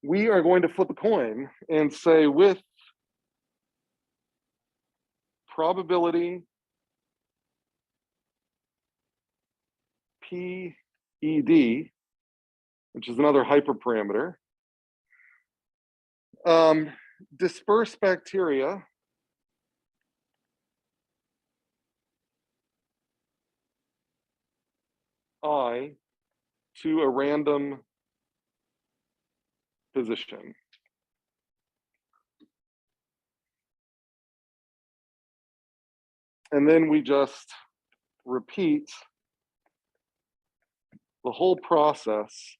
we are going to flip a coin and say with probability PED, which is another hyperparameter, disperse bacteria I to a random position. And then we just repeat the whole process.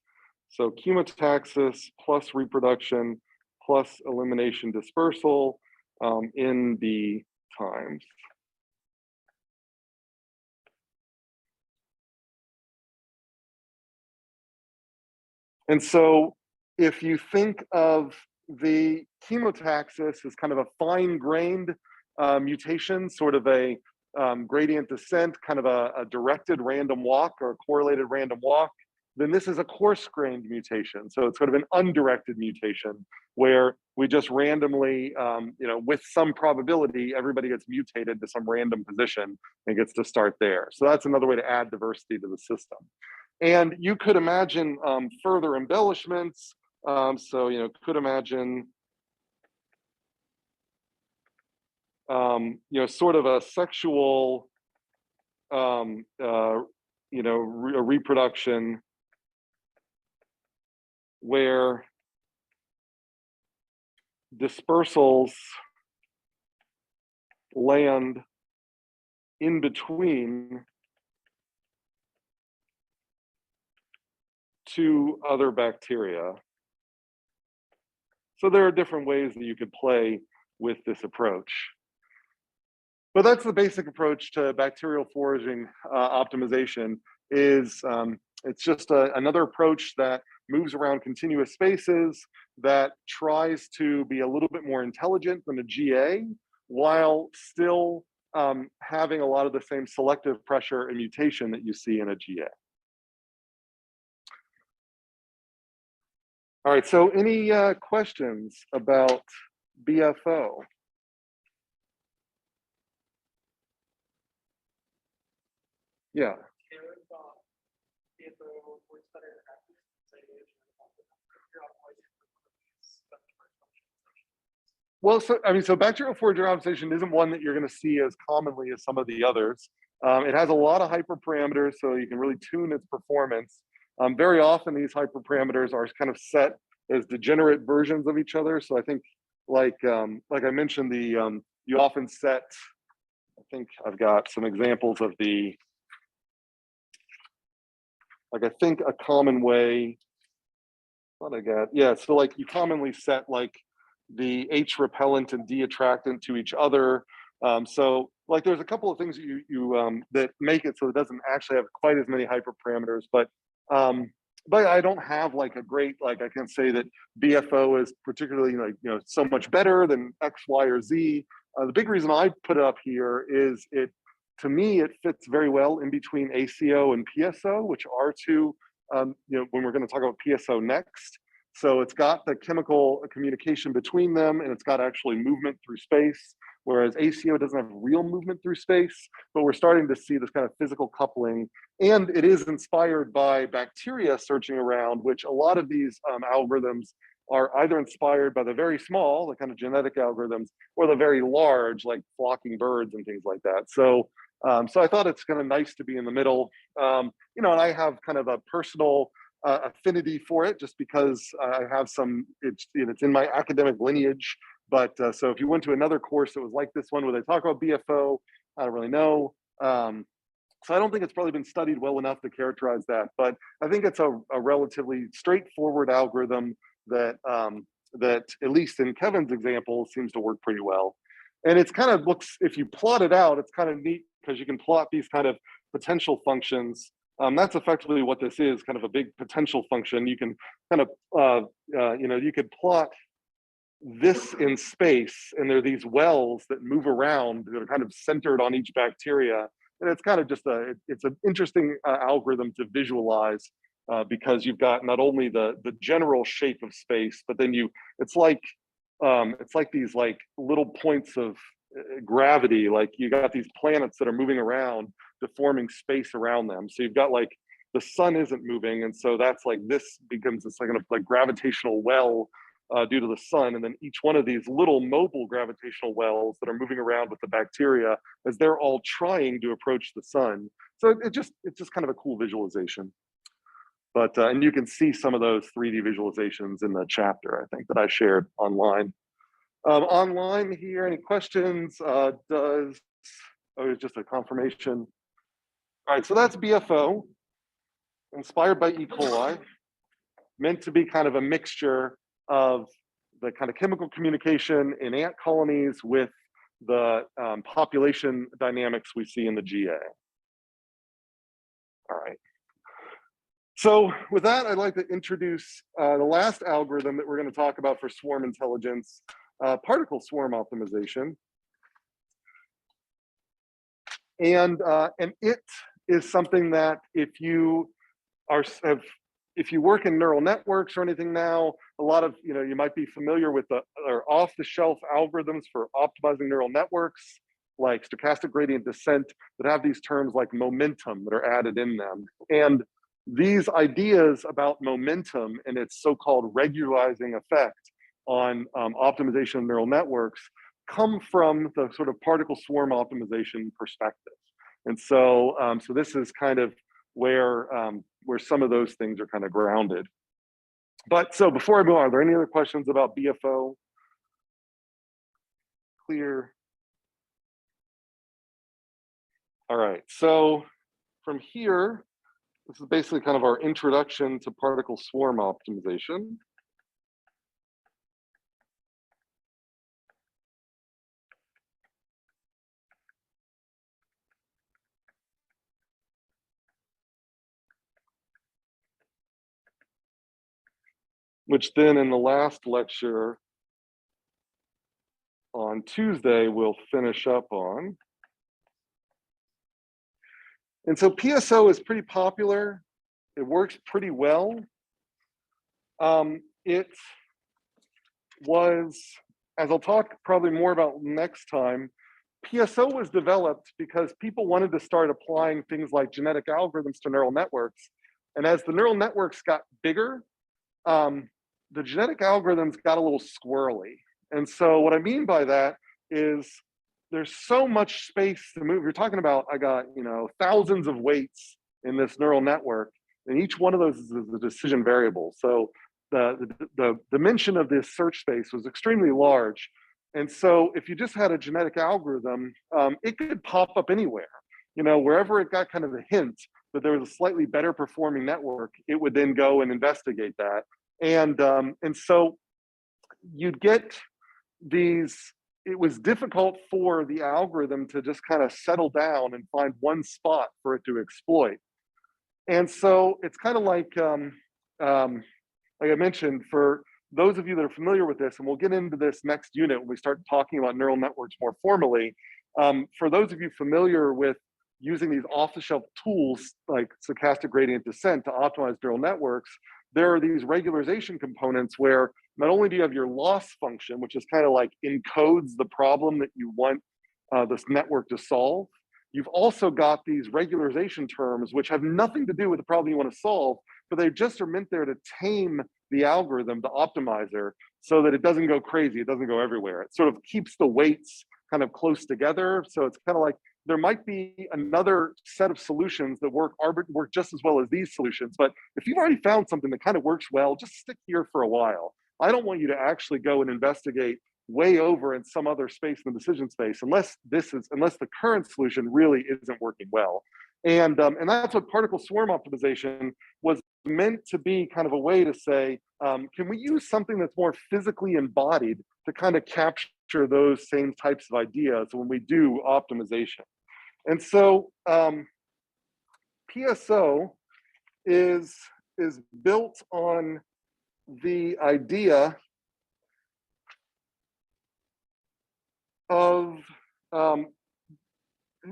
So chemotaxis plus reproduction plus elimination dispersal in the times. And so if you think of the chemotaxis as kind of a fine-grained mutation, sort of a gradient descent, kind of a directed random walk or a correlated random walk, then this is a coarse-grained mutation. So it's sort of an undirected mutation where we just randomly, with some probability, everybody gets mutated to some random position and gets to start there. So that's another way to add diversity to the system. And you could imagine further embellishments. Could imagine, sort of a sexual, a reproduction where dispersals land in between two other bacteria. So there are different ways that you could play with this approach. But that's the basic approach to bacterial foraging optimization. Is it's just another approach that moves around continuous spaces, that tries to be a little bit more intelligent than a GA, while still having a lot of the same selective pressure and mutation that you see in a GA. All right, so any questions about BFO? Yeah. Well, so bacterial foraging optimization isn't one that you're going to see as commonly as some of the others. It has a lot of hyperparameters, so you can really tune its performance. Very often, these hyperparameters are kind of set as degenerate versions of each other. So I think, like I mentioned, you often set. I think I've got some examples of the. Like I think a common way. What I got? Yeah. So like you commonly set like the H repellent and D attractant to each other. So like there's a couple of things that make it so it doesn't actually have quite as many hyperparameters, but I don't have like a great, like I can say that BFO is particularly like, so much better than X, Y, or Z. The big reason I put it up here is to me, it fits very well in between ACO and PSO, which are two, when we're going to talk about PSO next. So it's got the chemical communication between them, and it's got actually movement through space, whereas ACO doesn't have real movement through space, but we're starting to see this kind of physical coupling. And it is inspired by bacteria searching around, which a lot of these algorithms are either inspired by the very small, the kind of genetic algorithms, or the very large, like flocking birds and things like that. So I thought it's kind of nice to be in the middle, and I have kind of a personal affinity for it, just because I have some, it's in my academic lineage. But so if you went to another course that was like this one where they talk about BFO, I don't really know. So I don't think it's probably been studied well enough to characterize that. But I think it's a relatively straightforward algorithm that that, at least in Kevin's example, seems to work pretty well. And it's kind of looks, if you plot it out, it's kind of neat because you can plot these kind of potential functions. That's effectively what this is, kind of a big potential function. You can kind of, you could plot this in space, and there are these wells that move around that are kind of centered on each bacteria. And it's kind of just it's an interesting algorithm to visualize because you've got not only the general shape of space, but then it's like these like little points of gravity. Like you got these planets that are moving around, deforming space around them. So you've got like the sun isn't moving, and so that's like this becomes this kind of like gravitational well due to the sun, and then each one of these little mobile gravitational wells that are moving around with the bacteria as they're all trying to approach the sun. So it's just kind of a cool visualization. But and you can see some of those 3D visualizations in the chapter, I think, that I shared online. Online here, any questions? It's just a confirmation. All right, so that's BFO, inspired by E. coli, meant to be kind of a mixture of the kind of chemical communication in ant colonies with the population dynamics we see in the GA. All right. So with that, I'd like to introduce the last algorithm that we're going to talk about for swarm intelligence, particle swarm optimization. And it is something that if you work in neural networks or anything now, a lot of, you might be familiar with the off-the-shelf algorithms for optimizing neural networks, like stochastic gradient descent, that have these terms like momentum that are added in them. And these ideas about momentum and its so-called regularizing effect on optimization of neural networks come from the sort of particle swarm optimization perspective. And so, so this is kind of where some of those things are kind of grounded. But so before I move on, are there any other questions about BFO? Clear? All right, so from here, this is basically kind of our introduction to particle swarm optimization. Which then in the last lecture on Tuesday, we'll finish up on. And so PSO is pretty popular. It works pretty well. It was, as I'll talk probably more about next time, PSO was developed because people wanted to start applying things like genetic algorithms to neural networks. And as the neural networks got bigger, the genetic algorithms got a little squirrely. And so what I mean by that is there's so much space to move. You're talking about, I got, thousands of weights in this neural network, and each one of those is a decision variable. So the dimension of this search space was extremely large. And so if you just had a genetic algorithm, it could pop up anywhere. Wherever it got kind of a hint that there was a slightly better performing network, it would then go and investigate that. And so you'd get these it was difficult for the algorithm to just kind of settle down and find one spot for it to exploit. And so it's kind of like I mentioned, for those of you that are familiar with this, and we'll get into this next unit when we start talking about neural networks more formally, for those of you familiar with using these off-the-shelf tools like stochastic gradient descent to optimize neural networks, there are these regularization components where not only do you have your loss function, which is kind of like encodes the problem that you want this network to solve, you've also got these regularization terms which have nothing to do with the problem you want to solve, but they just are meant there to tame the algorithm, the optimizer, so that it doesn't go crazy, it doesn't go everywhere. It sort of keeps the weights kind of close together. So it's kind of like there might be another set of solutions that work just as well as these solutions. But if you've already found something that kind of works well, just stick here for a while. I don't want you to actually go and investigate way over in some other space in the decision space, unless the current solution really isn't working well. And that's what particle swarm optimization was meant to be, kind of a way to say, can we use something that's more physically embodied to kind of capture those same types of ideas when we do optimization? And so PSO is built on the idea of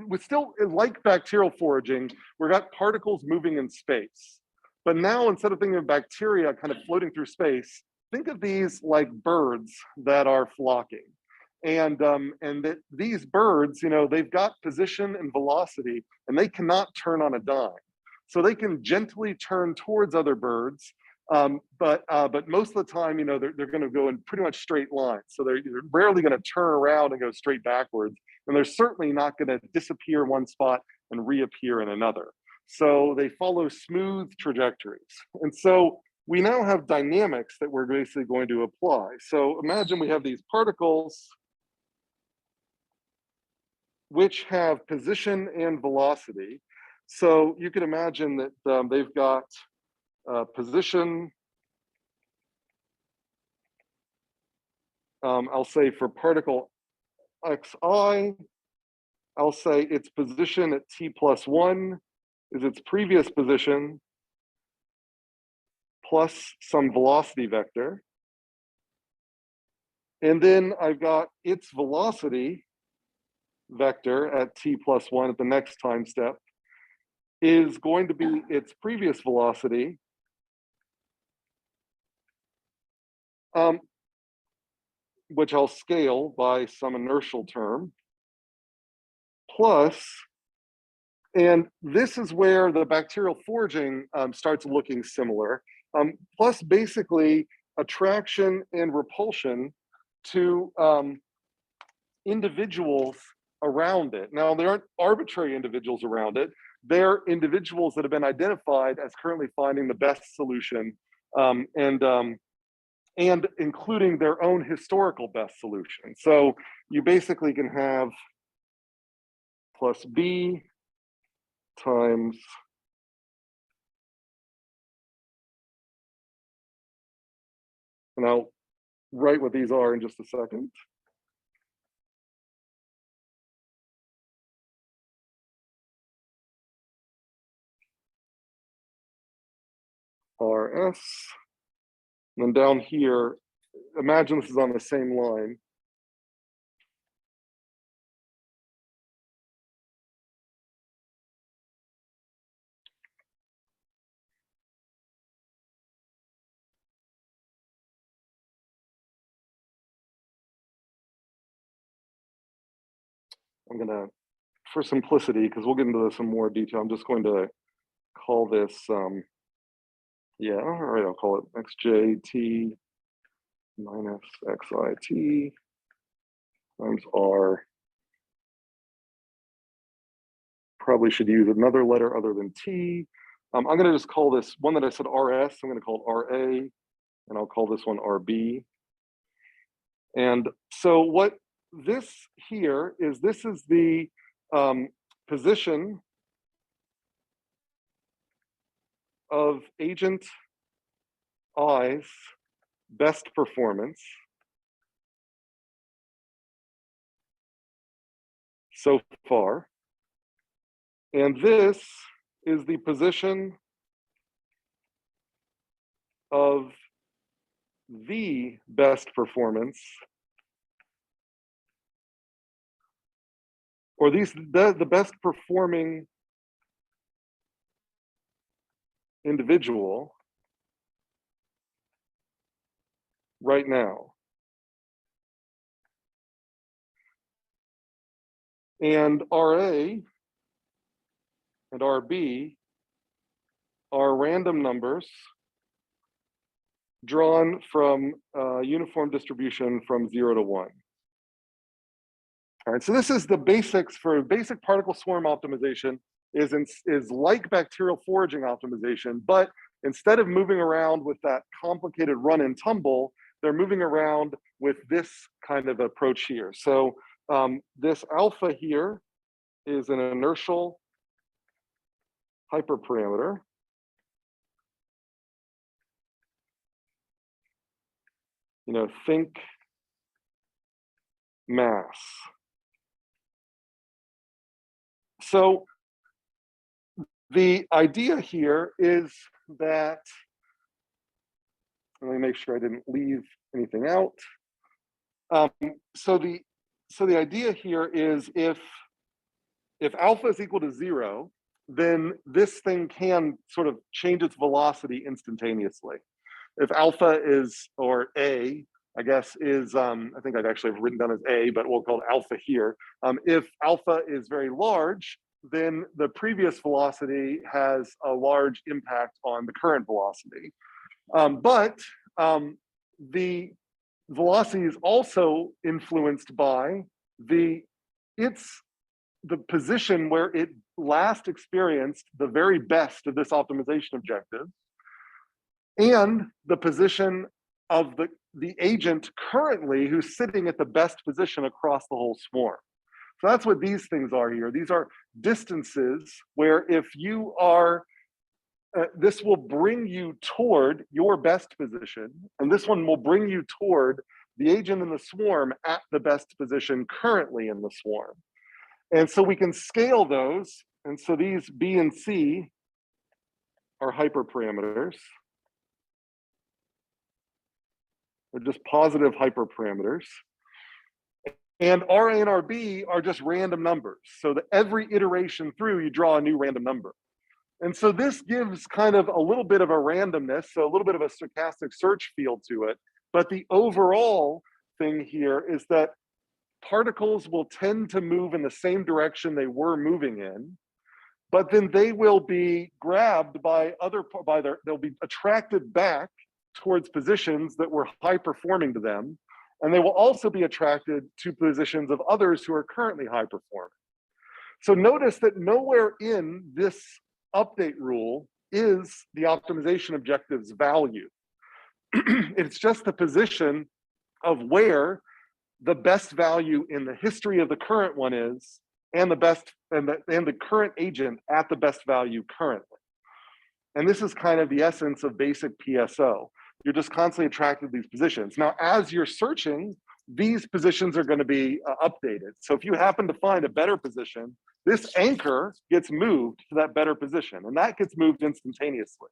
with still like bacterial foraging, we've got particles moving in space. But now instead of thinking of bacteria kind of floating through space, think of these like birds that are flocking. And that these birds, they've got position and velocity, and they cannot turn on a dime. So they can gently turn towards other birds, but most of the time, they're going to go in pretty much straight lines. So they're rarely going to turn around and go straight backwards. And they're certainly not going to disappear in one spot and reappear in another. So they follow smooth trajectories. And so we now have dynamics that we're basically going to apply. So imagine we have these particles which have position and velocity. So you can imagine that they've got position, I'll say for particle xi, I'll say its position at t+1 is its previous position plus some velocity vector. And then I've got its velocity vector at t+1 at the next time step is going to be its previous velocity which I'll scale by some inertial term, plus, and this is where the bacterial foraging starts looking similar, plus basically attraction and repulsion to individuals around it. Now, there aren't arbitrary individuals around it. They're individuals that have been identified as currently finding the best solution, and including their own historical best solution. So you basically can have plus B times and I'll write what these are in just a second. RS. And then down here, imagine this is on the same line. I'm gonna, for simplicity, because we'll get into this in more detail, I'm just going to call this, yeah, all right, I'll call it xjt minus xit times r. Probably should use another letter other than T. I'm gonna just call this one that I said RS, I'm gonna call it RA, and I'll call this one RB. And so what this here is, this is the position of agent I's best performance so far. And this is the position of the best performance, or the best performing individual right now. And RA and RB are random numbers drawn from a uniform distribution from 0 to 1. All right, so this is the basics for basic particle swarm optimization is like bacterial foraging optimization, but instead of moving around with that complicated run and tumble, they're moving around with this kind of approach here. So this alpha here is an inertial hyperparameter. You know, think mass. So the idea here is that, let me make sure I didn't leave anything out. So the idea here is if alpha is equal to 0, then this thing can sort of change its velocity instantaneously. If alpha is, or A, I guess is, I think I'd actually have written down as A, but we'll call it alpha here. If alpha is very large, then the previous velocity has a large impact on the current velocity. But the velocity is also influenced by the position where it last experienced the very best of this optimization objective, and the position of the agent currently who's sitting at the best position across the whole swarm. So that's what these things are here. These are distances where if you are, this will bring you toward your best position, and this one will bring you toward the agent in the swarm at the best position currently in the swarm. And so we can scale those. And so these B and C are hyperparameters. They're just positive hyperparameters. And RA and RB are just random numbers. So that every iteration through, you draw a new random number. And so this gives kind of a little bit of a randomness, so a little bit of a stochastic search field to it. But the overall thing here is that particles will tend to move in the same direction they were moving in, but then they will be grabbed by they'll be attracted back towards positions that were high performing to them. And they will also be attracted to positions of others who are currently high performing. So notice that nowhere in this update rule is the optimization objective's value. It's just the position of where the best value in the history of the current one is, and the current agent at the best value currently. And this is kind of the essence of basic PSO. You're just constantly attracted to these positions. Now, as you're searching, these positions are going to be updated. So if you happen to find a better position, this anchor gets moved to that better position, and that gets moved instantaneously.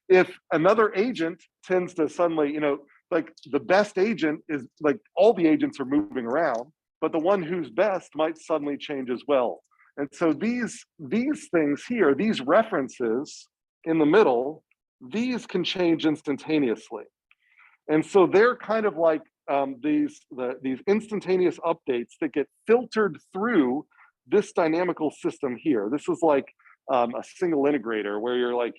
If another agent tends to suddenly, you know, like the best agent is like all the agents are moving around, but the one who's best might suddenly change as well. And so these things here, these references in the middle, these can change instantaneously. And so they're kind of like these instantaneous updates that get filtered through this dynamical system here. This is like a single integrator where you're like,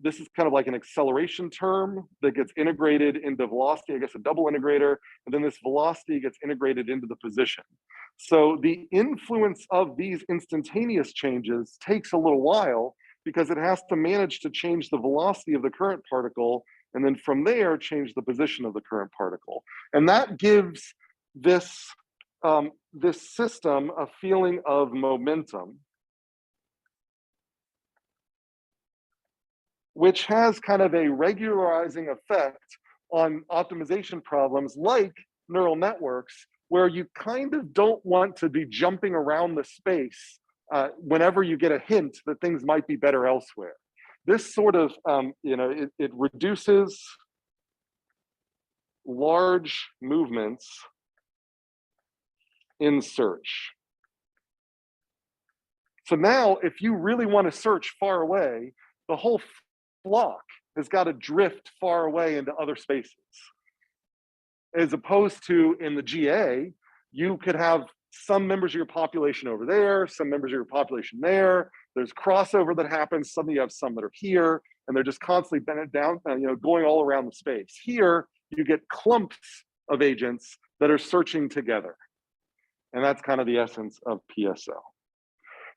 this is kind of like an acceleration term that gets integrated into velocity, I guess a double integrator, and then this velocity gets integrated into the position. So the influence of these instantaneous changes takes a little while because it has to manage to change the velocity of the current particle, and then from there, change the position of the current particle. And that gives this, this system a feeling of momentum, which has kind of a regularizing effect on optimization problems like neural networks, where you kind of don't want to be jumping around the space whenever you get a hint that things might be better elsewhere. This sort of, it reduces large movements in search. So now, if you really want to search far away, the whole flock has got to drift far away into other spaces. As opposed to in the GA, you could have some members of your population over there, some members of your population there. There's crossover that happens. Suddenly you have some that are here, and they're just constantly bent down, going all around the space. Here, you get clumps of agents that are searching together. And that's kind of the essence of PSO.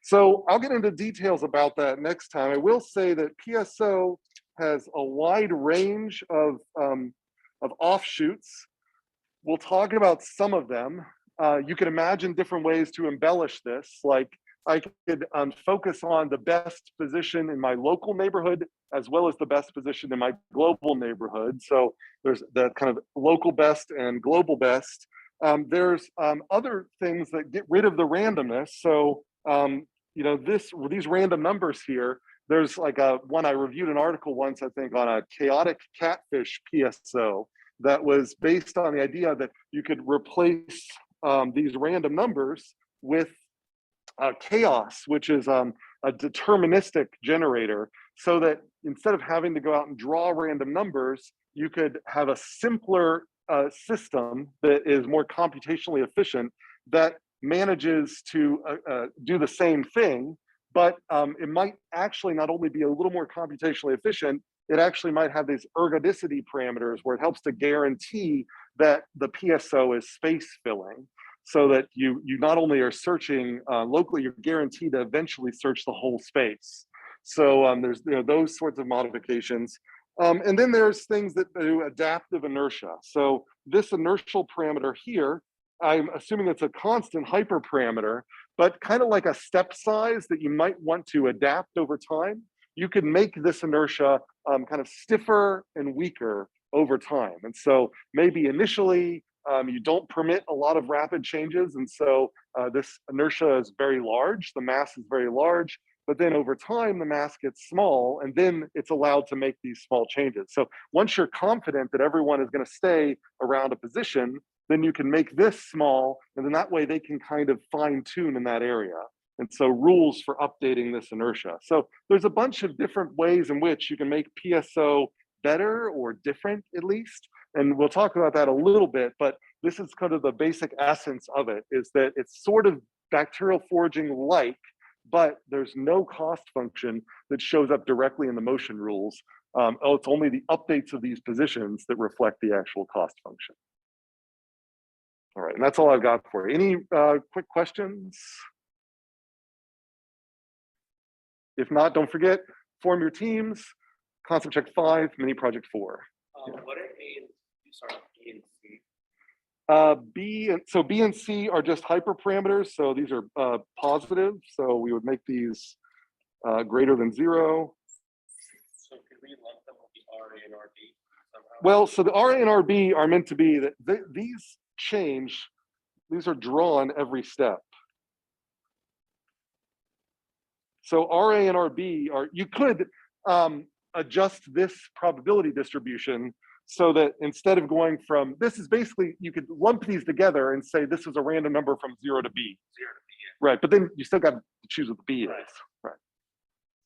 So I'll get into details about that next time. I will say that PSO has a wide range of offshoots. We'll talk about some of them. You can imagine different ways to embellish this. Like I could focus on the best position in my local neighborhood as well as the best position in my global neighborhood. So there's the kind of local best and global best. There's other things that get rid of the randomness. So these random numbers here, there's like one I reviewed an article once, I think, on a chaotic catfish PSO that was based on the idea that you could replace these random numbers with chaos, which is a deterministic generator, so that instead of having to go out and draw random numbers, you could have a simpler system that is more computationally efficient that manages to do the same thing, but it might actually not only be a little more computationally efficient, it actually might have these ergodicity parameters where it helps to guarantee that the PSO is space filling, so that you not only are searching locally, you're guaranteed to eventually search the whole space. So there's those sorts of modifications. And then there's things that do adaptive inertia. So this inertial parameter here, I'm assuming it's a constant hyperparameter, but kind of like a step size that you might want to adapt over time. You can make this inertia kind of stiffer and weaker over time. And so maybe initially you don't permit a lot of rapid changes. And so this inertia is very large, the mass is very large, but then over time the mass gets small and then it's allowed to make these small changes. So once you're confident that everyone is going to stay around a position, then you can make this small, and then that way they can kind of fine tune in that area. And so rules for updating this inertia. So there's a bunch of different ways in which you can make PSO better or different at least. And we'll talk about that a little bit, but this is kind of the basic essence of it, is that it's sort of bacterial foraging like, but there's no cost function that shows up directly in the motion rules. It's only the updates of these positions that reflect the actual cost function. All right, and that's all I've got for you. Any quick questions? If not, don't forget, form your teams. Concept check 5, mini project 4. What are B and C? So B and C are just hyperparameters. So these are positive. So we would make these greater than 0. So could we lump them with the RA and RB somehow? Well, so the RA and RB are meant to be that these change. These are drawn every step. So RA and RB are, you could adjust this probability distribution so that instead of going from, this is basically, you could lump these together and say this is a random number from 0 to B. 0 to B, yeah. Right, but then you still got to choose what the B is. Right.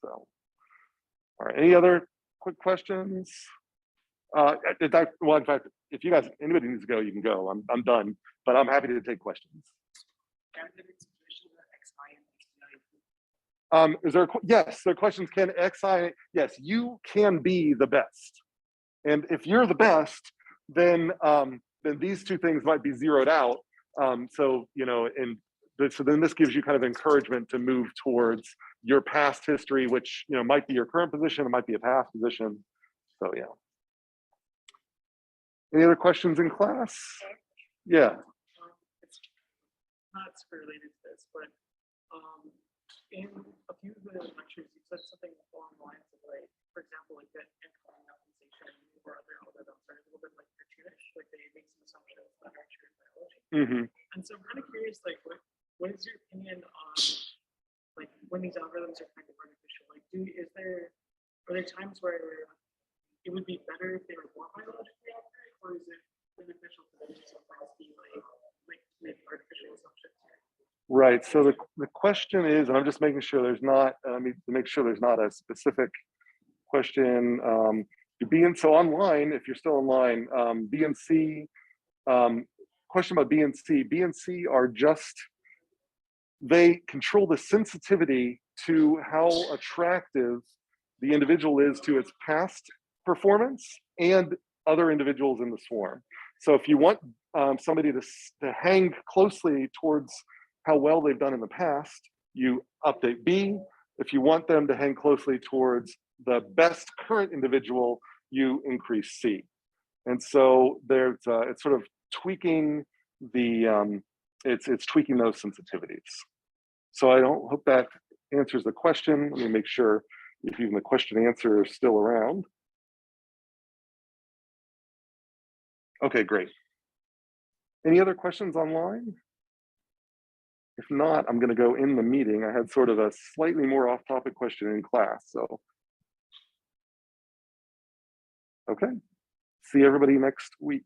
So, all right, any other quick questions? Well, in fact, if you guys, anybody needs to go, you can go. I'm done, but I'm happy to take questions. Is there yes, the questions, can XI, yes, you can be the best. And if you're the best, then these two things might be zeroed out. So then this gives you kind of encouragement to move towards your past history, which might be your current position, it might be a past position. So yeah. Any other questions in class? Yeah. It's not super related to this, but in a few of the lectures, you said something along the lines of, like, for example, like that optimization or other algorithms are a little bit like cartoonish, like they make some assumptions that are true in biology. And so I'm kind of curious, like, what is your opinion on like when these algorithms are kind of artificial? Like, are there times where it would be better if they were more biologically accurate, or is it beneficial for them to sometimes be like make artificial assumptions? Right. So the question is, and I'm just making sure there's not, to make sure there's not a specific question. So online, if you're still online, B and C, question about B and C. B and C are just, they control the sensitivity to how attractive the individual is to its past performance and other individuals in the swarm. So if you want somebody to hang closely towards how well they've done in the past, you update B. If you want them to hang closely towards the best current individual, you increase C. And so there's it's sort of tweaking the it's tweaking those sensitivities. So I don't hope that answers the question. Let me make sure if even the question answer is still around. Okay, great. Any other questions online? If not, I'm going to go in the meeting. I had sort of a slightly more off-topic question in class, so. Okay, see everybody next week.